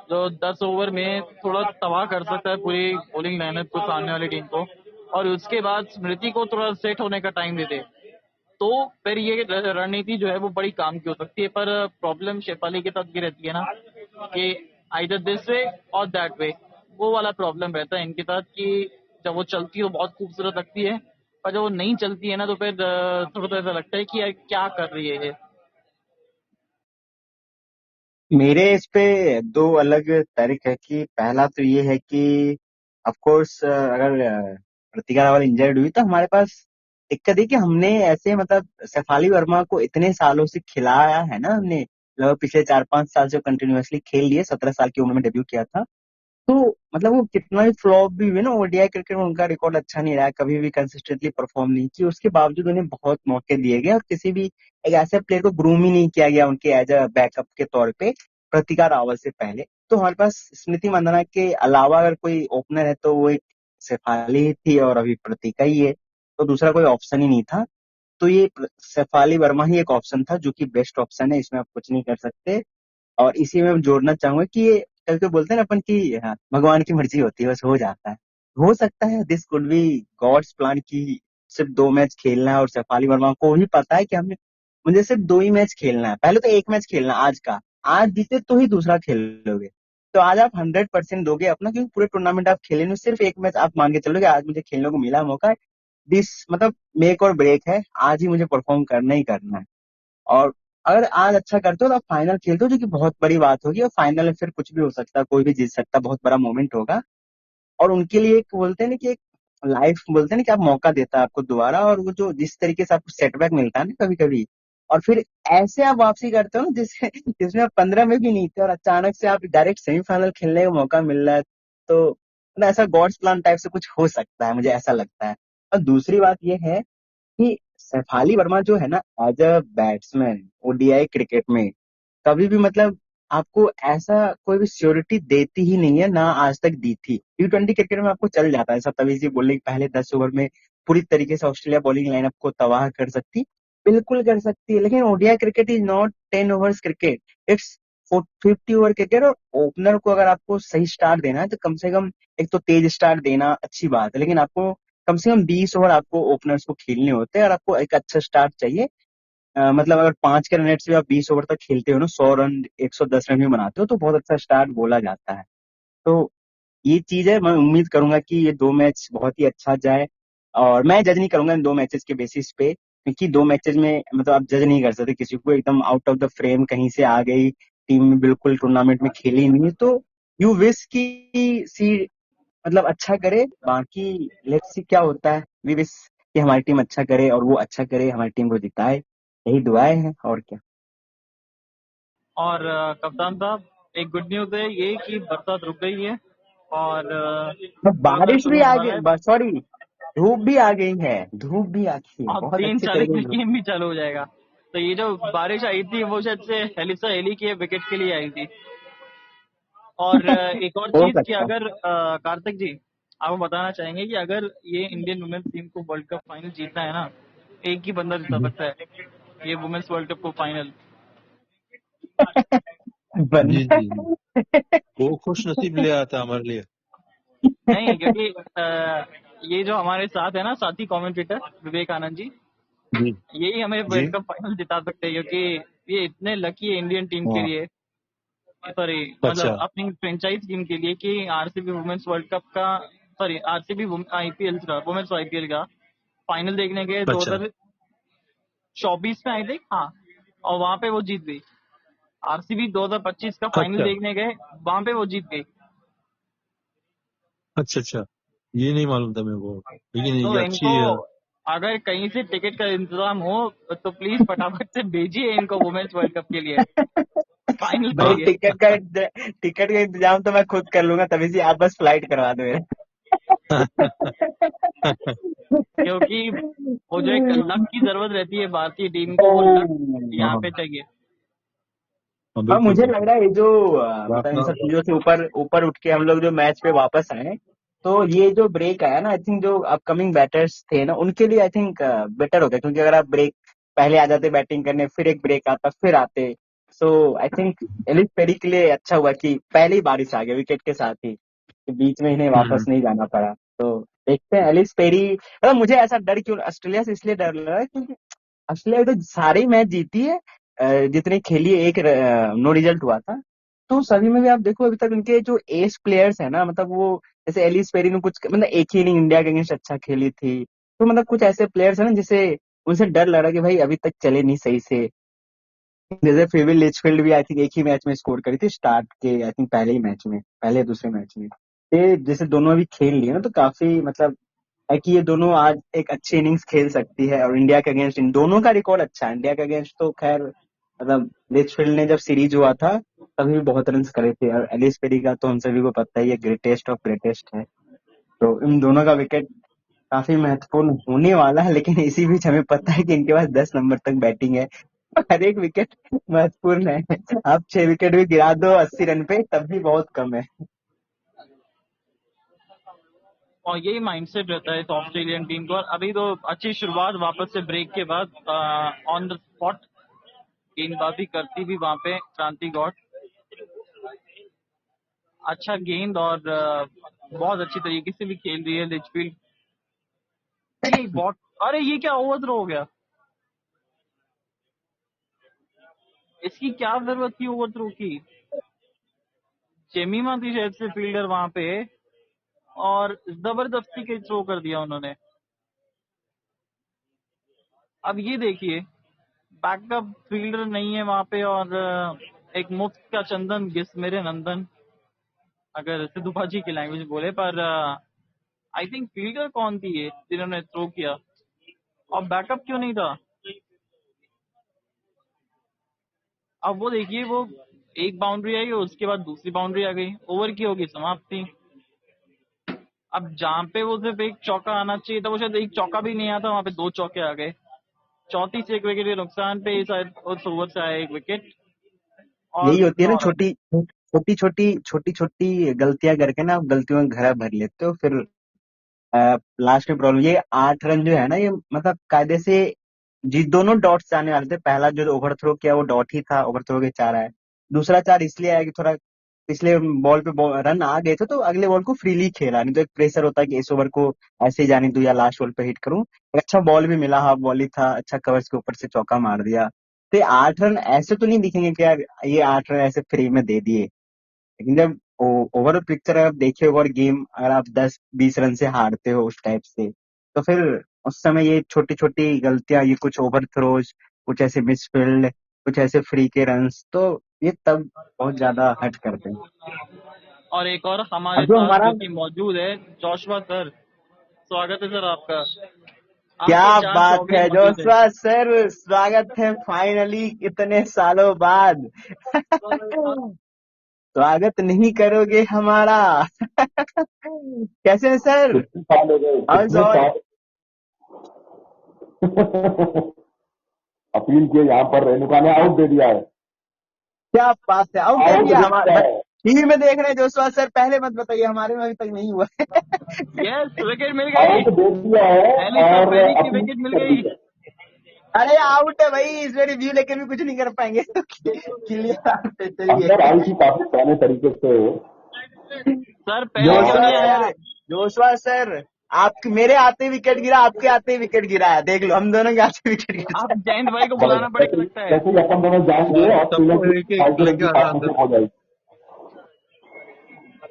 जो 10 ओवर में थोड़ा तबाह कर सकता है पूरी बॉलिंग लाइनअप को, सामने वाली टीम को, और उसके बाद स्मृति को थोड़ा सेट होने का टाइम दे दे, तो फिर ये रणनीति जो है वो बड़ी काम की हो सकती है। पर प्रॉब्लम शेफाली के साथ ये रहती है ना कि आइदर दिस वे और दैट वे, वो वाला प्रॉब्लम रहता है इनके साथ कि जब वो चलती है वो बहुत खूबसूरत लगती है, पर जब वो नहीं चलती है ना तो फिर थोड़ा सा ऐसा लगता है कि यार क्या कर रही है ये। मेरे इस पे दो अलग तर्क है कि पहला तो ये है कि ऑफ कोर्स अगर प्रतिका रावल इंजर्ड हुई तो हमारे पास दिक्कत है कि हमने ऐसे मतलब शेफाली वर्मा को इतने सालों से खिलाया है ना हमने, लगभग पिछले 4-5 साल से कंटिन्यूअसली खेल लिए, 17 साल की उम्र में डेब्यू किया था। तो मतलब वो कितना भी फ्लॉप भी हुए ना ओडीआई क्रिकेट में, उनका रिकॉर्ड अच्छा नहीं रहा, कभी भी कंसिस्टेंटली परफॉर्म नहीं किया, उसके बावजूद उन्हें बहुत मौके दिए गए और किसी भी एक ऐसे प्लेयर को ग्रूम ही नहीं किया गया उनके एज अ बैकअप के तौर पे प्रतिका रावत से पहले। तो हमारे पास स्मृति मंदाना के अलावा अगर कोई ओपनर है तो वो एक शेफाली ही थी, और अभी प्रतिका ही है, तो दूसरा कोई ऑप्शन ही नहीं था। तो ये शेफाली वर्मा ही एक ऑप्शन था जो कि बेस्ट ऑप्शन है, इसमें आप कुछ नहीं कर सकते। और इसी में मैं जोड़ना चाहूंगा कि ये कल के बोलते हैं ना अपन की, हाँ, भगवान की मर्जी होती है, बस हो जाता है। हो सकता है this could be God's plan की सिर्फ 2 मैच खेलना है, और शेफाली वर्मा को भी पता है कि हमें मुझे सिर्फ 2 ही मैच खेलना है, पहले तो एक मैच खेलना है आज का, आज जीते तो ही दूसरा खेलोगे। तो आज आप 100% दोगे अपना, क्योंकि पूरे टूर्नामेंट आप खेले नहीं, सिर्फ एक मैच आप मान के चलोगे आज मुझे खेलने को मिला मौका, दिस मतलब मेक और ब्रेक है, आज ही मुझे परफॉर्म करना ही करना है। और अगर आज अच्छा करते हो तो आप फाइनल खेलते हो, जो कि बहुत बड़ी बात होगी, और फाइनल में फिर कुछ भी हो सकता है, कोई भी जीत सकता है, बहुत बड़ा मोमेंट होगा। और उनके लिए एक बोलते हैं ना कि एक लाइफ बोलते हैं ना कि आप मौका देता है आपको दोबारा, और वो जो जिस तरीके से आपको सेटबैक मिलता है ना कभी कभी, और फिर ऐसे आप वापसी करते हो ना जिससे जिसमें आप 15 में भी नहीं थे और अचानक से आप डायरेक्ट सेमीफाइनल खेलने का मौका मिल रहा है, तो ना ऐसा गॉड्स प्लान टाइप से कुछ हो सकता है, मुझे ऐसा लगता है। और दूसरी बात ये है कि शेफाली वर्मा जो है ना, as a batsman ODI cricket में कभी भी मतलब आपको ऐसा कोई भी श्योरिटी देती ही नहीं है, ना आज तक दी थी। T20 क्रिकेट में आपको चल जाता है, सब तभी जी बोले कि पहले 10 ओवर में पूरी तरीके से ऑस्ट्रेलिया बॉलिंग लाइनअप को तबाह कर सकती, बिल्कुल कर सकती है, लेकिन ODI cricket is not 10 overs cricket, it's 50 over cricket. और ओपनर को अगर आपको सही स्टार्ट देना है तो कम से कम एक तो तेज स्टार्ट देना अच्छी बात है, लेकिन आपको कम से कम 20 ओवर आपको ओपनर्स को खेलने होते हैं, और आपको एक अच्छा स्टार्ट चाहिए। मतलब अगर 5 के रन से आप 20 ओवर तक खेलते हो ना, 100 रन 110 रन भी बनाते हो, तो बहुत अच्छा स्टार्ट बोला जाता है। तो ये चीज है, मैं उम्मीद करूंगा कि ये 2 मैच बहुत ही अच्छा जाए। और मैं जज नहीं करूंगा इन 2 मैचेस के बेसिस पे, क्योंकि 2 मैचेस में मतलब आप जज नहीं कर सकते किसी को, एकदम आउट ऑफ द फ्रेम कहीं से आ गई टीम में, बिल्कुल टूर्नामेंट में खेली नहीं, तो यू विश की सी मतलब अच्छा करे। बाकी लेट्स सी क्या होता है, वी विश कि हमारी टीम अच्छा करे और वो अच्छा करे, हमारी टीम को जिताए, यही दुआएं हैं और क्या। और कप्तान साहब, एक गुड न्यूज है ये कि बरसात रुक गई है और थोड़ा सा बारिश शुरू भी होने आ वाला है। गई, सॉरी, धूप भी आ गई है, धूप भी आ गई है, और बहुत 3 अच्छे तारीख तरीके में से धूप। गेम भी चालू हो जाएगा। तो ये जो बारिश आई थी वो शायद से एलिसा एली के विकेट के लिए आई थी। और एक और हो चीज कि सकता है। अगर कार्तिक जी, आपको बताना चाहेंगे कि अगर ये इंडियन वुमेन्स टीम को वर्ल्ड कप फाइनल जीतना है ना, एक ही बंदा जिता जी सकता है ये वुमेन्स वर्ल्ड कप को फाइनल। जी बंदा जी जी। वो खुश नसीब ले आता हमारे लिए। नहीं, क्योंकि ये जो हमारे साथ है ना साथी कमेंटेटर विवेकानंद जी, जी यही हमें जी। वर्ल्ड कप फाइनल जिता सकते हैं, क्योंकि ये इतने लकी है इंडियन टीम के हाँ। लिए, सॉरी अच्छा। मतलब अपनी फ्रेंचाइज टीम के लिए, कि आरसीबी वुमेन्स वर्ल्ड कप का, सॉरी आरसीबी आईपीएल का, वुमेन्स आईपीएल का फाइनल देखने गए अच्छा 2024 में आई थिंक, हाँ, और वहां पे वो जीत गई। आरसीबी 2025 का फाइनल अच्छा देखने गए, वहां पे वो जीत गई। अच्छा अच्छा। ये नहीं मालूम था मेरे को, लेकिन तो ये इनको अच्छी अगर कहीं से टिकट का इंतजाम हो तो प्लीज फटाफट से भेजिए इनको वुमेन्स वर्ल्ड कप के लिए, फाइनल के भाई लिए। टिकट का इंतजाम तो मैं खुद कर लूंगा, तभी से आप बस फ्लाइट करवा दो मेरा। क्योंकि वो जो एक लक की जरूरत रहती है भारतीय टीम को, वो लक यहाँ पे चाहिए। हाँ हाँ, बिल्कुल मुझे लग बिल्कुल। रहा है ये जो मतलब इन प्रार्थना। सब चीजों से ऊपर ऊपर उठ के हम लोग जो मैच पे वापस आए, तो ये जो ब्रेक आया ना, आई थिंक जो अपकमिंग बैटर्स थे ना उनके लिए आई थिंक बेटर हो गया, क्योंकि अगर आप ब्रेक पहले आ जाते बैटिंग करने, फिर एक ब्रेक आता फिर आते, सो आई थिंक एलिस पेरी के लिए अच्छा हुआ कि पहले ही बारिश आ गई विकेट के साथ ही, कि बीच में इन्हें वापस हम्म। नहीं जाना पड़ा। तो देखते हैं एलिस पेरी, मतलब मुझे ऐसा डर क्यों ऑस्ट्रेलिया से इसलिए डर लग रहा है, क्योंकि ऑस्ट्रेलिया तो सारे ही मैच जीती है, जितने खेली है, एक नो रिजल्ट हुआ था। तो सभी में भी आप देखो अभी तक उनके जो एस प्लेयर्स है ना, मतलब वो जैसे एलिस पेरी ने कुछ मतलब एक ही इनिंग इंडिया के अगेंस्ट अच्छा खेली थी, तो मतलब कुछ ऐसे प्लेयर्स है ना जिसे उनसे डर लग रहा है कि भाई अभी तक चले नहीं सही से। जैसे फेविल लिचफील्ड भी आई थिंक एक ही मैच में स्कोर करी थी स्टार्ट के, आई थिंक पहले ही मैच में, पहले या दूसरे मैच में। ये जैसे दोनों अभी खेल लिए ना, तो काफी मतलब है कि ये दोनों आज एक अच्छी इनिंग्स खेल सकती है, और इंडिया के अगेंस्ट इन दोनों का रिकॉर्ड अच्छा है। इंडिया के अगेंस्ट तो खैर मतलब लिचफील्ड ने जब सीरीज हुआ था तभी भी बहुत रन करे थे, और एलिस पेरी का तो हम सभी को पता ही है, ग्रेटेस्ट ऑफ ग्रेटेस्ट है। तो इन दोनों का विकेट काफी महत्वपूर्ण होने वाला है, लेकिन इसी बीच हमें पता है कि इनके पास 10 नंबर तक बैटिंग है, हर एक विकेट महत्वपूर्ण है। आप 6 विकेट भी गिरा दो 80 रन पे तब भी बहुत कम है। और यही माइंडसेट रहता है इस ऑस्ट्रेलियन टीम को। और अभी तो अच्छी शुरुआत वापस से ब्रेक के बाद ऑन द स्पॉट गेंदबाजी करती भी वहां पे क्रांति गौड़, अच्छा गेंद, और बहुत अच्छी तरीके से भी खेल रही है लिचफील्ड। ये बहुत, अरे ये क्या ओवर थ्रो हो गया, इसकी क्या जरूरत थी ओवर थ्रो की। जेमिमा थी शायद से फील्डर वहां पे, और जबरदस्ती के थ्रो कर दिया उन्होंने। अब ये देखिए, बैकअप फील्डर नहीं है वहां पे, और एक मुफ्त का चंदन गिस मेरे नंदन, अगर सिद्धू बाजी की लैंग्वेज बोले। पर आई थिंक फील्डर कौन थी ये जिन्होंने थ्रो किया, और बैकअप क्यों नहीं था? अब वो देखिए, वो एक बाउंड्री आई और उसके बाद दूसरी बाउंड्री आ गई, ओवर की होगी समाप्ति। अब जहाँ पे वो सिर्फ एक चौका आना चाहिए था, वो शायद एक चौका भी नहीं आता, वहां पे 2 चौके आ गए। 34 एक विकेट के नुकसान पे शायद उस ओवर से आया 1 विकेट। यही और होती है ना, 9 रन। छोटी छोटी गलतियां करके ना आप गलतियों में घड़ा भर लेते हो, फिर लास्ट में प्रॉब्लम। ये 8 रन जो है ना, ये मतलब कायदे से जी दोनों डॉट से आने वाले थे। पहला जो ओवर थ्रो किया वो डॉट ही था, ओवर थ्रो के 4 आए। दूसरा 4 इसलिए आया कि थोड़ा पिछले बॉल पे रन आ गए थे, तो अगले बॉल को फ्रीली खेला, नहीं तो एक प्रेशर होता है कि इस ओवर को ऐसे ही जाने दूं या लास्ट बॉल पे हिट करूं। एक अच्छा बॉल भी मिला, हाफ बॉल ही था, अच्छा कवर्स के ऊपर से चौका मार दिया। तो 8 रन ऐसे तो नहीं दिखेंगे कि यार ये 8 रन ऐसे फ्री में दे दिए, लेकिन जब ओवरऑल पिक्चर आप देखिए, ओवर गेम अगर आप 10-20 रन से हारते हो उस टाइप से, तो फिर उस समय ये छोटी छोटी गलतियां, ये कुछ ओवर थ्रोज, कुछ ऐसे मिसफील्ड, कुछ ऐसे फ्री के रन्स, तो ये तब बहुत ज्यादा हर्ट करते हैं। और एक और अब हमारे जो साथ हमारा, जो कि मौजूद है, जोशवा सर, स्वागत है सर आपका। क्या आपके 4 बात चौके है मौजूद है। जोशवा सर, स्वागत है फाइनली इतने सालों बाद। स्वागत नहीं करोगे हमारा? कैसे हैं सर? कितने साल हो गए, हाउ इज कितने ऑल? साल। अपील किए यहाँ पर रेणुका ने आउट दे दिया है, क्या बात है, आउट दे आउट दिया दे हमारे दिया है। टीवी में देख रहे हैं जोशवा सर, पहले मत बताइए, हमारे में अभी तक नहीं हुआ है। यस, विकेट मिल गई। आउट दे दिया है एलिसा और पेरी की अपील विकेट मिल कर दी गई। है। अरे आउट है भाई, इस बार रिव्यू लेके भी कुछ नहीं कर पाएंगे। क्लियर आउट है, चलिए। अंदर आई थी काफी पुराने तरीके से। सर पहले क्यों जोशवा नहीं आया? सर, जोशवा सर, आपके मेरे आते विकेट गिरा, आपके आते ही विकेट गिरा है, देख लो हम दोनों के आते विकेट गिरा आप जयंत भाई को बस बुलाना पड़ेगा जैसे लगता है। जैसे ही अपन दोनों जाएंगे ऑस्ट्रेलिया सबको की एक एक नाइजीरिया लेके की आना पार्टनरशिप अंदर। हो जाएगी। है।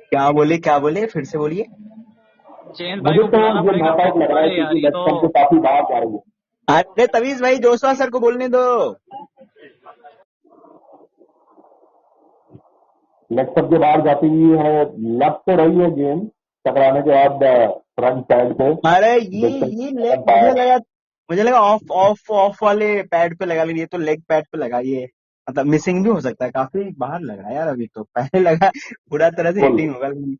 क्या बोले, फिर से बोलिए। जयंत भाई मुझे को तो बुलाना ये पड़ेगा नॉकआउट फिर लग रहा है से यार, क्योंकि ये तो। लक्ष्मण के काफी बाहर जाएंगे। अरे तवीज भाई, जोशवा सर को बोलने दो। लेग के बाहर जाती हुई है, लग तो रही है गेंद टकराने के बाद फ्रंट पैड पे। अरे देखते ये हैं लेग, अंपायर। मुझे लगा ऑफ ऑफ ऑफ वाले पैड पे लगा, लेकिन ये तो लेग पैड पे लगा ये, मतलब मिसिंग भी हो सकता है, काफी बाहर लगा यार, अभी तो पहले लगा पूरा तरह से फुल हिटिंग होगा, लेकिन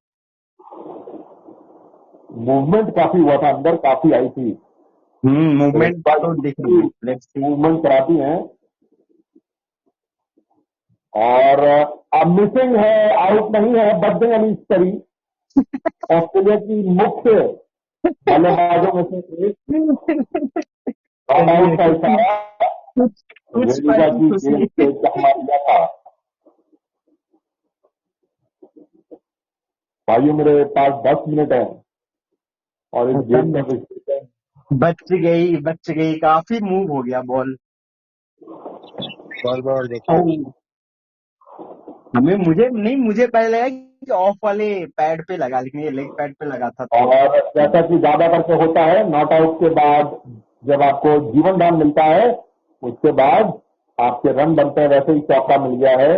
मूवमेंट काफी हुआ था, अंदर काफी आई थी। तो मूवमेंट तो दिख रही है, लेट्स सी। मूवमेंट कराती हैं और अब मिसिंग है, आउट नहीं है, बच अली करी ऑस्ट्रेलिया की मुख्य बल्लेबाजों में से एक। नॉट चलिए, आउट का इशारा कुछ पल रेणुका की की गेंद खुशी। से चकमा दिया था। भाइयों मेरे पास 10 मिनट है और इस गेम का विश्लेषण बच गई, काफी मूव हो गया बॉल। बार बार देखो। मुझे पहले लगा कि ऑफ वाले पैड पे लगा, लेकिन ये लेग पैड पे लगा था, तो और जैसा कि ज्यादा करके होता है नॉट आउट के बाद जब आपको जीवन दान मिलता है उसके बाद आपके रन बनते हैं, वैसे ही चौका मिल गया है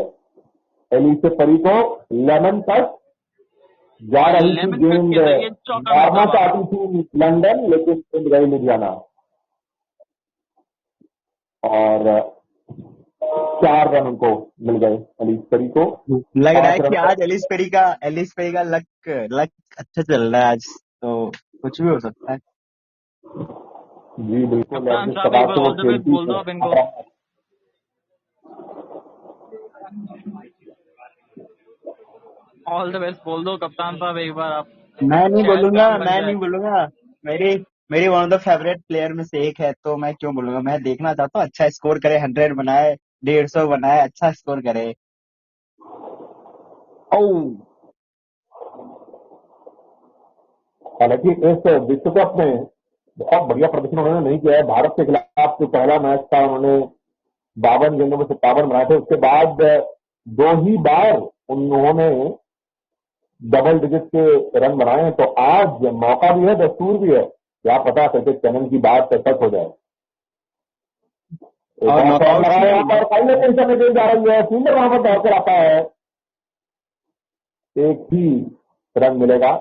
एलिसे परी को। लेमन तक जा और रही थी 11 कट गेंद, के जरिए चौका मिलता मारना हुआ। चाहती थी लंदन लेकिन गेंद गई लुधियाना और 4 रन उनको मिल गए एलिस परी को। लग रहा है 5 कि रन आज एलिस पेरी का लक लक अच्छा चल रहा है आज, तो कुछ भी हो सकता है। जी बिल्कुल, कप्तान जिस साहब एक प्रकार बार से वो ऑल द बेस्ट खेलती बोल दो आप इनको। है। ऑल द बेस्ट बोल दो कप्तान साहब एक बार आप, मैं नहीं शायद बोलूंगा, काम लग जाए। मेरी मेरी one of the favourite player में से एक है, तो मैं क्यों बोलूंगा, मैं देखना चाहता हूँ अच्छा स्कोर करे, 100 बनाए, 150 बनाए, अच्छा स्कोर करे। ओ, हालांकि इस विश्व कप में बहुत बढ़िया प्रदर्शन उन्होंने नहीं किया है। भारत के खिलाफ जो पहला मैच था उन्होंने 52 गेंदों में से 53 बनाए थे, उसके बाद 2 ही बार उन्होंने डबल डिजिट के रन बनाए हैं। तो आज मौका भी है, दस्तूर भी है, क्या पता क्रिकेट चैनल की बात सच हो जाए। एक और और शॉट नॉकआउट लगाया यहाँ पर, फाइनल पोजीशन में गेंद जा रही है, फील्डर वहां पर दौड़ कर आता है, एक ही रन मिलेगा।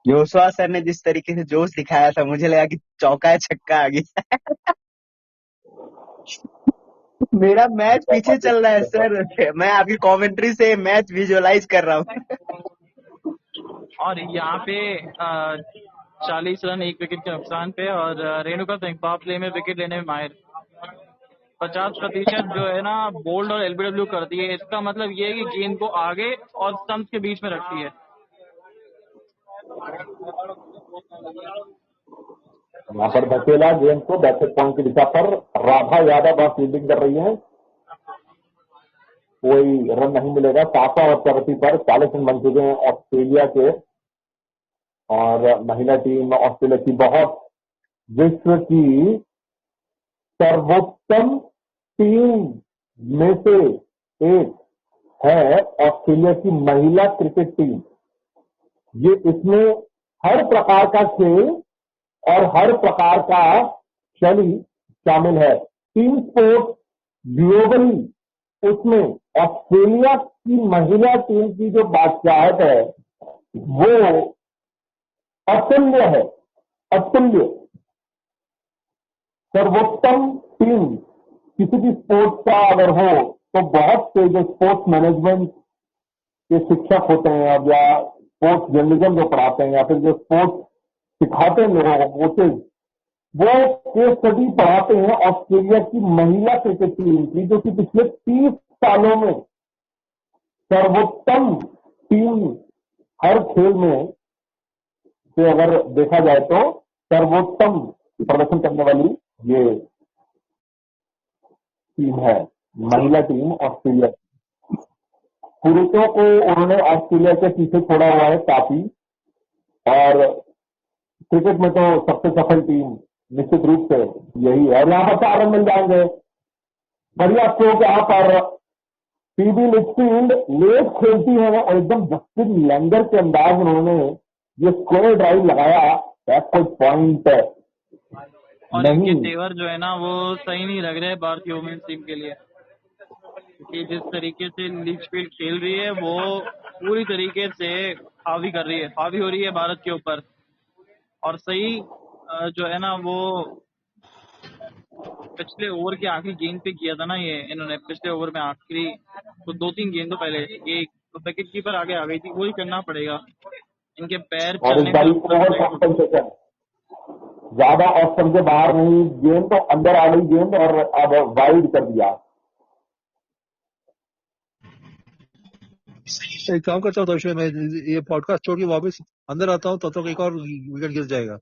जोशुआ सर ने जिस तरीके से जोश दिखाया था, मुझे लगा कि चौका है, छक्का आ गया। मेरा मैच पीछे चल रहा है सर, मैं आपकी कमेंट्री से मैच विजुअलाइज कर रहा हूँ। और यहाँ पे 40 रन 1 विकेट के नुकसान पे, और रेणुका सिंह पावर प्ले में विकेट लेने में माहिर। 50% जो है ना बोल्ड और एलबीडब्ल्यू करती है, इसका मतलब ये है कि गेंद को आगे और स्टंप्स के बीच में रखती है। यहाँ पर धकेला गेंद को बैकअप पॉइंट की दिशा पर, राधा यादव वहां फील्डिंग कर रही है, कोई रन नहीं मिलेगा। 7वां ओवर प्रगति पर 40 रन बन चुके हैं ऑस्ट्रेलिया के, और महिला टीम ऑस्ट्रेलिया की बहुत विश्व की सर्वोत्तम टीम में से एक है ऑस्ट्रेलिया की महिला क्रिकेट टीम। ये इसमें हर प्रकार का खेल और हर प्रकार का शैली शामिल है। टीम स्पोर्ट ग्लोबली, उसमें ऑस्ट्रेलिया की महिला टीम की जो बादशाहत है वो अतुल्य है, अतुल्य। सर्वोत्तम टीम किसी भी स्पोर्ट्स का अगर हो तो बहुत से जो स्पोर्ट्स मैनेजमेंट के शिक्षक होते हैं या स्पोर्ट्स जर्नलिज्म जो पढ़ाते हैं या फिर जो स्पोर्ट्स सिखाते हैं लोगों को, कोचेज, वो केस स्टडी पढ़ाते हैं ऑस्ट्रेलिया की महिला क्रिकेट टीम की, जो कि पिछले 30 सालों में सर्वोत्तम टीम हर खेल में से अगर देखा जाए तो सर्वोत्तम प्रदर्शन करने वाली ये टीम है, महिला टीम ऑस्ट्रेलिया। पुरुषों को उन्होंने ऑस्ट्रेलिया के पीछे छोड़ा हुआ है काफी, और क्रिकेट में तो सबसे सफल टीम निश्चित रूप से यही है। और यहाँ पर 4 रन मिल जाएंगे, बढ़िया स्ट्रोक यहाँ पर। पीबी लिटफील्ड लेट खेलती है और एकदम जस्टिन लैंगर के अंदाज उन्होंने ये स्क्वायर ड्राइव लगाया, कोई पॉइंट और इनके नहीं। तेवर जो है ना वो सही नहीं लग रहे हैं भारतीय वुमेन्स टीम के लिए, क्योंकि जिस तरीके से लिटफील्ड खेल रही है वो पूरी तरीके से हावी कर रही है, हावी हो रही है भारत के ऊपर। और सही जो है ना वो पिछले ओवर के आखिरी गेंद पे किया था ना ये इन्होंने, पिछले ओवर में आखिरी तो 2-3 गेंदों पहले एक तो विकेट कीपर आगे आ गई थी, वही करना पड़ेगा। इनके पैर और इस चलने बारी से ओवर कॉम्पनसेशन ज्यादा ऑप्शन के बाहर नहीं, गेंद तो अंदर आ गई गेंद और अब वाइड कर दिया। एक काम करता हूँ तो इसमें मैं ये पॉडकास्ट छोड़ के वापस अंदर आता हूँ, तब तक एक और विकेट गिर जाएगा।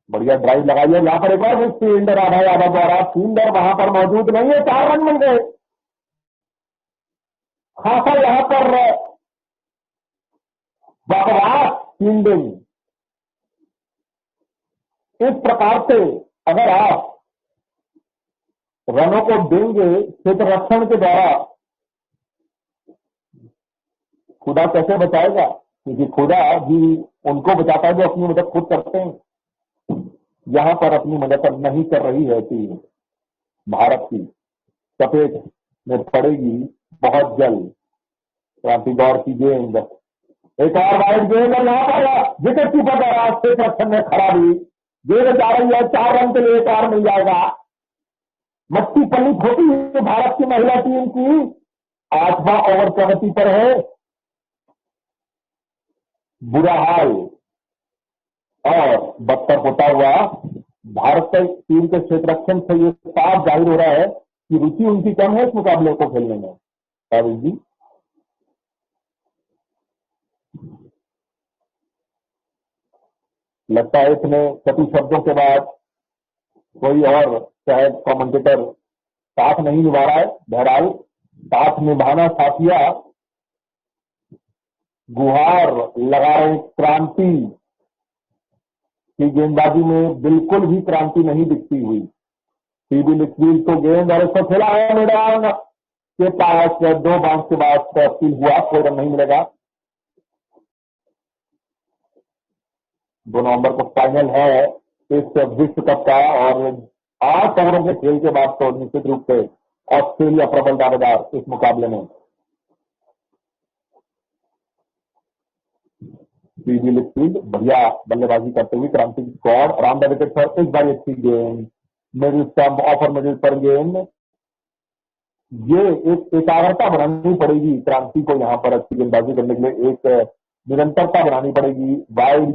बढ़िया ड्राइव लगाई है यहाँ पर, एक बार फील्डर राधा यादव द्वारा, फील्डर वहां पर मौजूद नहीं है, 4 रन मिल गए। खासा यहाँ पर बकवास फील्डिंग। इस प्रकार से अगर आप रनों को देंगे क्षेत्ररक्षण के द्वारा, खुदा कैसे बचाएगा? क्योंकि खुदा भी उनको बचाता है जो अपनी मदद खुद करते हैं। यहां पर अपनी मदद नहीं कर रही है टीम भारत की, चपेट में पड़ेगी बहुत जल्द। क्रांति गौर की गेंद, एक और वाइड गेंद, और यहाँ पर विकेट कीपर द्वारा क्षेत्ररक्षण में खराबी। गेंद जा रही है, 4 रन के लिए एक और मिल जाएगा। मट्टी पल्ली छोटी है भारत की महिला टीम की, 8वां ओवर प्रगति पर है। बुरा हाल और बदतर होता हुआ भारत टीम के क्षेत्ररक्षण से ये साफ जाहिर हो रहा है कि रुचि उनकी कम है इस मुकाबले को खेलने में। राजेश जी, लगता है इतने कटु शब्दों के बाद कोई और शायद कमेंटेटर साथ नहीं निभा रहा है। बहरहाल साथ निभाना साथिया गुहार लगा रहे। क्रांति की गेंदबाजी में बिल्कुल भी क्रांति नहीं दिखती हुई। पीबी लिटफील्ड तो गेंद और इसको खेला है मैदान के पास, 2 बाउंस के बाद तहसील हुआ, कोई रन नहीं मिलेगा। 2 नवंबर को फाइनल है इस विश्व कप का और 8 ओवरों के खेल के बाद तो निश्चित रूप से ऑस्ट्रेलिया प्रबल दावेदार इस मुकाबले में। सीधी लिटफील्ड बढ़िया बल्लेबाजी करते हुए क्रांति squad around the wicket for इस बाई अच्छी गेंद, मिडिल स्टंप ऑफर मिडिल पर गेंद। ये एक एकाग्रता बनानी पड़ेगी क्रांति को यहाँ पर अच्छी गेंदबाजी करने के लिए, एक निरंतरता बनानी पड़ेगी। वाइड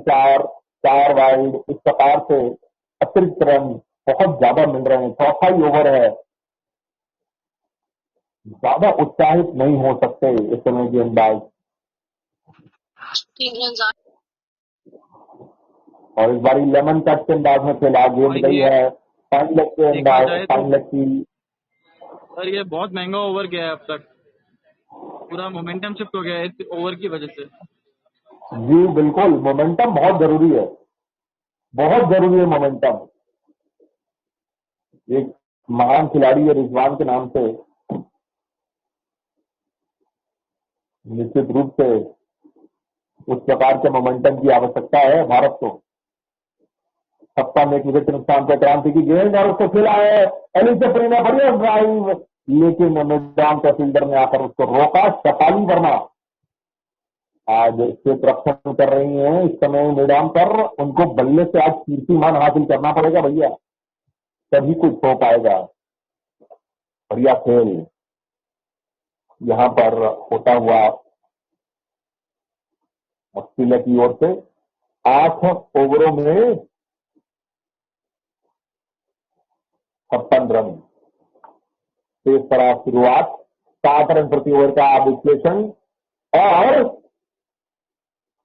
4 वाइड, इस प्रकार से अतिरिक्त रन बहुत ज्यादा मिल रहे हैं। चौथा ही ओवर है, ज्यादा उत्साहित नहीं हो सकते इस समय गेंदबाज। और इस बारी लेमन कट के अंदाज में खेला, गेंद गई है फाइन लेग के अंदाज, फाइन लेग की। सर ये बहुत महंगा ओवर गया है अब तक, पूरा मोमेंटम शिफ्ट हो गया है इस ओवर की वजह से। जी बिल्कुल, मोमेंटम बहुत जरूरी है, बहुत जरूरी है मोमेंटम। एक महान खिलाड़ी है रिजवान के नाम से, निश्चित रूप से उस प्रकार के मोमेंटम की आवश्यकता है भारत को। 56 एक विकेट के नुकसान पर क्रांति की गेंद और उसको खेला है एलिसप्री ने, बढ़िया ड्राइव, लेकिन मैदान के फील्डर ने आकर उसको रोका। शफाली वर्मा आज क्षेत्र रक्षण कर रही हैं इस समय मैदान पर, उनको बल्ले से आज कीर्तिमान हासिल करना पड़ेगा भैया, तभी कुछ हो पाएगा। बढ़िया खेल यहां पर होता हुआ ऑस्ट्रेलिया की ओर से 8 ओवरों में 56 रन। तेज तरह शुरुआत, 7 रन प्रति ओवर का विश्लेषण और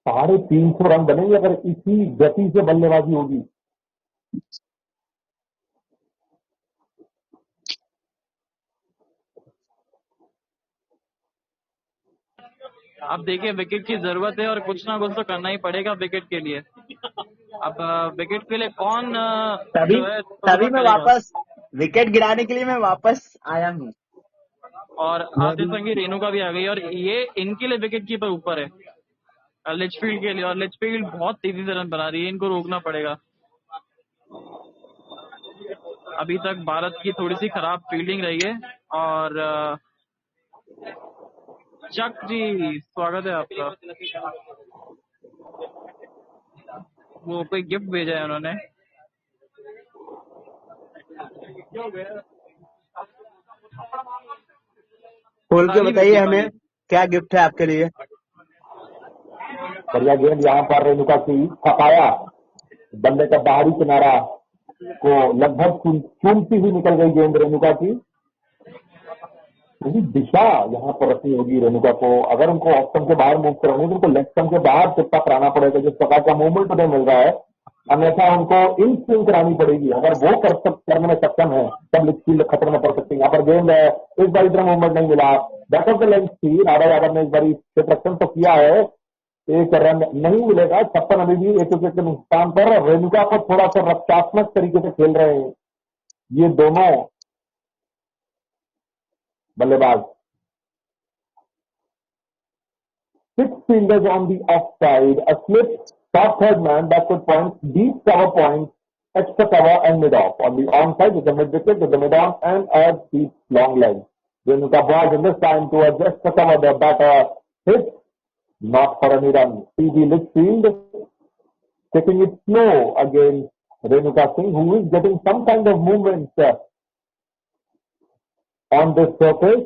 350 रन बनेंगे अगर इसी गति से बल्लेबाजी होगी। अब देखिए विकेट की जरूरत है और कुछ ना कुछ तो करना ही पड़ेगा विकेट के लिए। अब विकेट के लिए कौन तभी मैं वापस विकेट गिराने के लिए मैं वापस आया हूँ। और आप देख पाएंगे रेणुका भी आ गई और ये इनके लिए विकेट कीपर ऊपर है लिचफील्ड के लिए, और लिचफील्ड बहुत तेजी से रन बना रही है, इनको रोकना पड़ेगा। अभी तक भारत की थोड़ी सी खराब फील्डिंग रही है। और चक जी स्वागत है आपका। वो कोई गिफ्ट भेजा है उन्होंने। खोल के बताइए हमें क्या गिफ्ट है आपके लिए। बढ़िया गेंद यहाँ पर रेणुका की, थकाया बल्ले का बाहरी किनारा को लगभग चूमती हुई निकल गई गेंद रेणुका की। यही दिशा यहाँ पर रखनी होगी रेणुका को। अगर उनको ऑफ स्टंप के बाहर मूव करानी है तो उनको लेग स्टंप के बाहर चिपका कराना पड़ेगा, जिस प्रकार का मूवमेंट उन्हें मिल रहा है, अन्यथा उनको इन स्विंग करानी पड़ेगी। अगर वो करने में सक्षम है तब लिचफील्ड खतरे में पड़ सकती है। यहाँ पर गेंद है, इस बार इतना मूवमेंट नहीं मिला, बैक ऑफ द लेग थी। राधा यादव ने इस बार क्षेत्ररक्षण तो किया है, 1 रन नहीं मिलेगा। 56 अभी भी 1 विकेट के नुकसान पर। रेणुका को थोड़ा सा रक्षात्मक तरीके से खेल रहे हैं ये दोनों बल्लेबाज। 6 fielders on the offside, a slip, top third man, backward point, deep cover point, extra cover and mid off. On the onside with the mid wicket, with the mid on and a deep long leg. Renuka balls in this time towards extra cover, the batter hit, not for any run. CD Litchfield taking it slow against Renuka Singh, who is getting some kind of movement on this surface.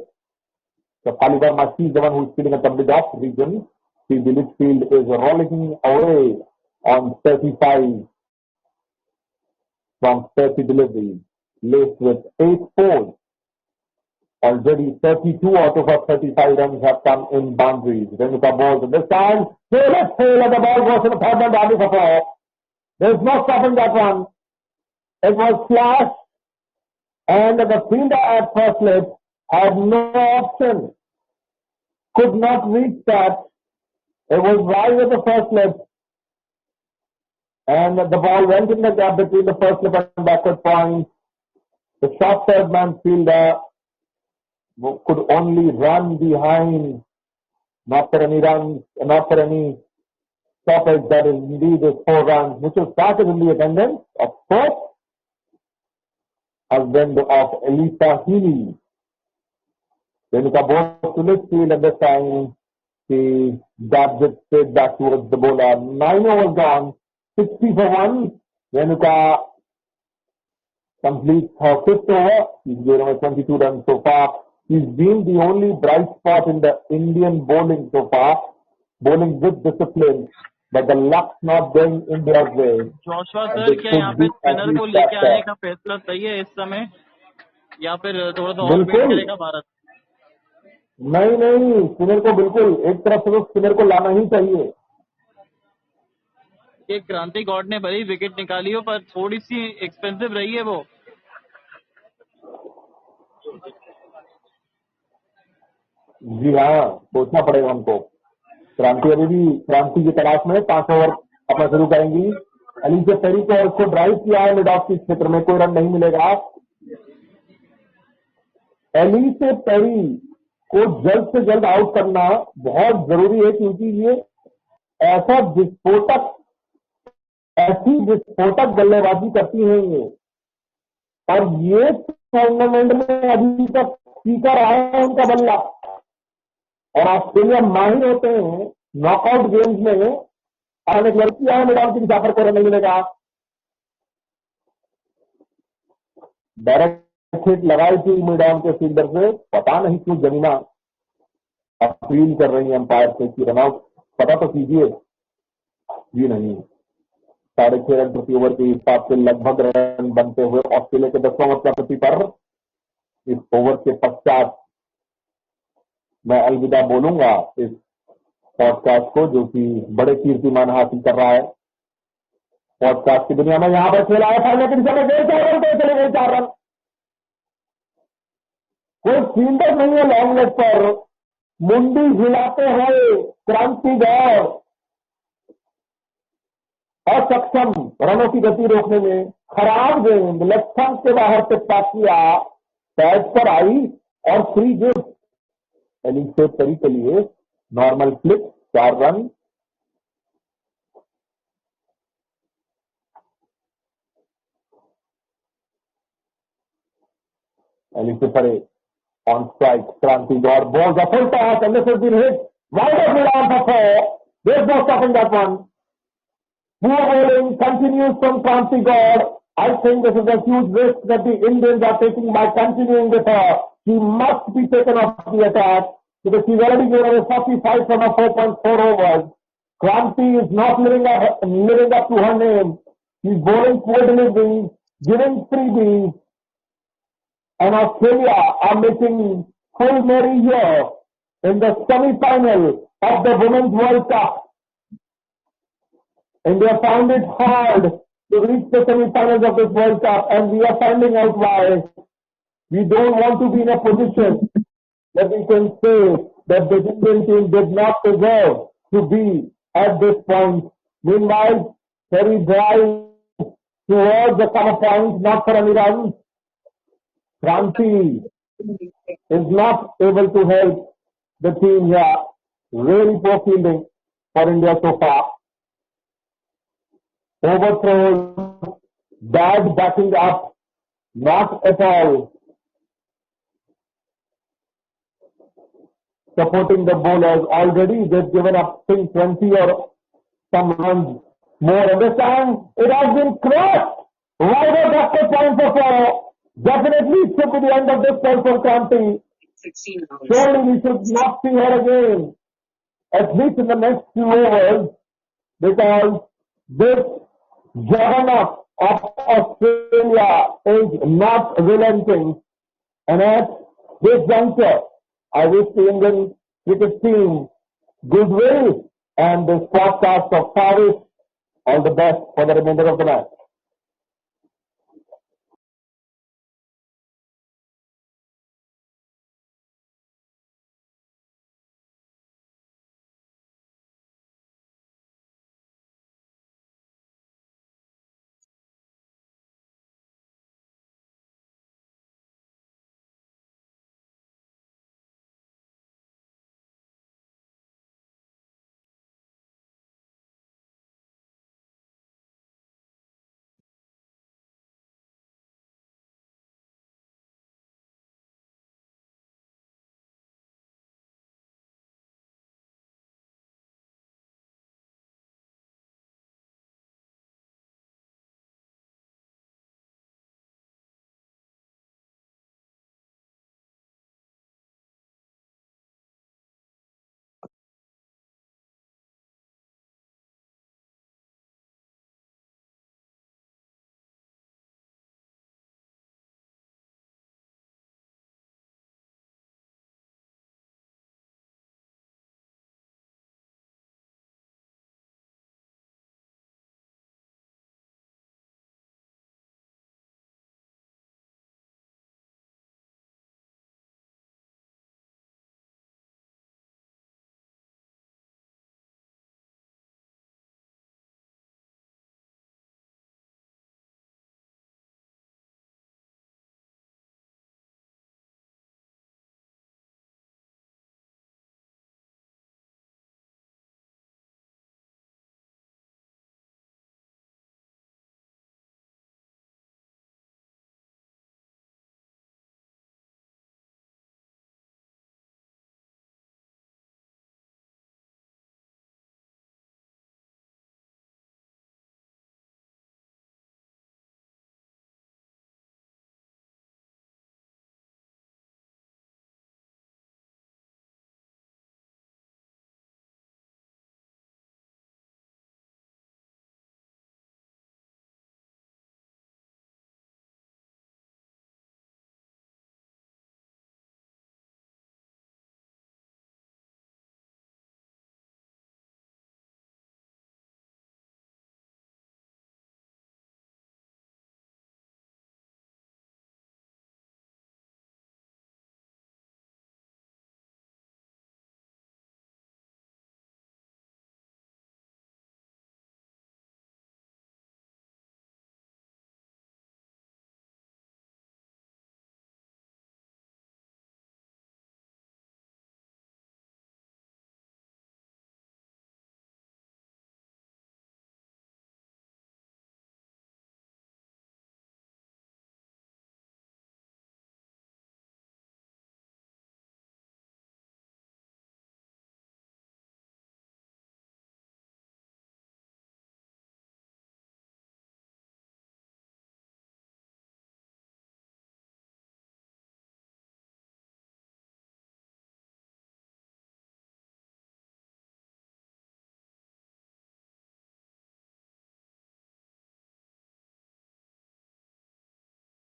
The Palivarma, she is the one who is feeling at the mid-off region. The Litchfield is rolling away on 35 from 30 deliveries, laced with 8 fours. Already 32 out of her 35 runs have come in boundaries. Renuka balls at this time. Let's fail and the ball goes in the third man down the four. There is no stopping that one. It was flash and the fielder at first slip had no option, could not reach that. It was right at the first slip and the ball went in the gap between the first slip and backward point. The short third man fielder could only run behind, not for any runs, not for any stoppage that is indeed is 4 runs. Mitchell Stark is in the attendance of fourth, husband of Elisa Healy. Renuka bowls to left field at this time. She dabs it straight back towards the bowler. 9 overs gone, 60 for 1. Renuka completes her fifth over. She's given away 22 runs so far. She's been the only bright spot in the Indian bowling so far, bowling with discipline, but the luck's not going India's way. Joshua sir, क्या यहाँ पे स्पिनर को लेके आने का फैसला सही है इस समय, या फिर थोड़ा सा और वेट करेगा भारत? नहीं, स्पिनर को बिल्कुल एक तरफ से तो स्पिनर को लाना ही चाहिए. ये क्रांति गॉड ने भले विकेट निकाली हो, पर थोड़ी सी एक्सपेंसिव रही है वो. जी हाँ, सोचना पड़ेगा हमको. क्रांति अभी भी क्रांति की तलाश में 5 ओवर अपना शुरू करेंगी. एलिसा पेरी को और उसको ड्राइव किया है मिड ऑफ के क्षेत्र में, कोई रन नहीं मिलेगा. एलिसा पेरी को जल्द से जल्द आउट करना बहुत जरूरी है, क्योंकि ये ऐसी विस्फोटक बल्लेबाजी करती हैं ये, और ये टूर्नामेंट में अभी तक सीखा रहा है उनका बल्ला. और ऑस्ट्रेलिया माहिर होते हैं नॉकआउट गेम्स में. आने की लड़की है मिड ऑफ की दिशा पर कोई रन नहीं मिलेगा. डायरेक्ट हिट लगाई थी मिड ऑन के फील्डर से, पता नहीं क्यों जमीना अपील कर रही है अंपायर से कि रनआउट पता तो कीजिए. जी नहीं, 6.5 रन प्रति ओवर के हिसाब से लगभग रन बनते हुए ऑस्ट्रेलिया के 10 ओवर का प्रति पर. इस ओवर के पश्चात मैं अलविदा बोलूंगा इस पॉडकास्ट को, जो कि बड़े कीर्तिमान हासिल कर रहा है पॉडकास्ट की दुनिया में. यहां पर खेला है फाइनल की दिशा में, 4 रन पे चले गए. 4 रन, कोई फील्डर नहीं है लॉन्ग लेग पर. मुंडी हिलाते हुए क्रांति गौर असक्षम रनों की गति रोकने में. खराब गेंद लेग स्टंप के बाहर से पास किया, पैड पर आई और फ्री गिफ्ट एलिसा पेरी के लिए. Normal flip, 4 run. Alyssa Perry on strike. Kranti God balls a full toss and this has been hit wide of mid on for 4. There's no stopping that one. Poor bowling continues from Kranti God. I think this is a huge risk that the Indians are taking by continuing with her. She must be taken off the attack because she's already given away 45 from her 4.4 overs. Kranti is not living up to her name. She's bowling poor deliveries, giving freebies. And Australia are making full merry here in the semi-final of the Women's World Cup. India found it hard to reach the semi-finals of this World Cup, and we are finding out why. We don't want to be in a position that we can say that the Indian team did not deserve to be at this point. Meanwhile, Perry drives towards the cover point, not for any runs. Kranti is not able to help the team here. Really poor fielding for India so far. Overthrows, bad backing up, not at all supporting the bowlers. Already they've given up 20 or some runs more. And this time it has been crossed. Right at that point for 4. Definitely it should be the end of this spell for Kranti. Surely we should not see her again, at least in the next few overs, because this juggernaut of Australia is not relenting. And at this juncture, I wish the Indian cricket team goodwill and this podcast of Paris all the best for the remainder of the match.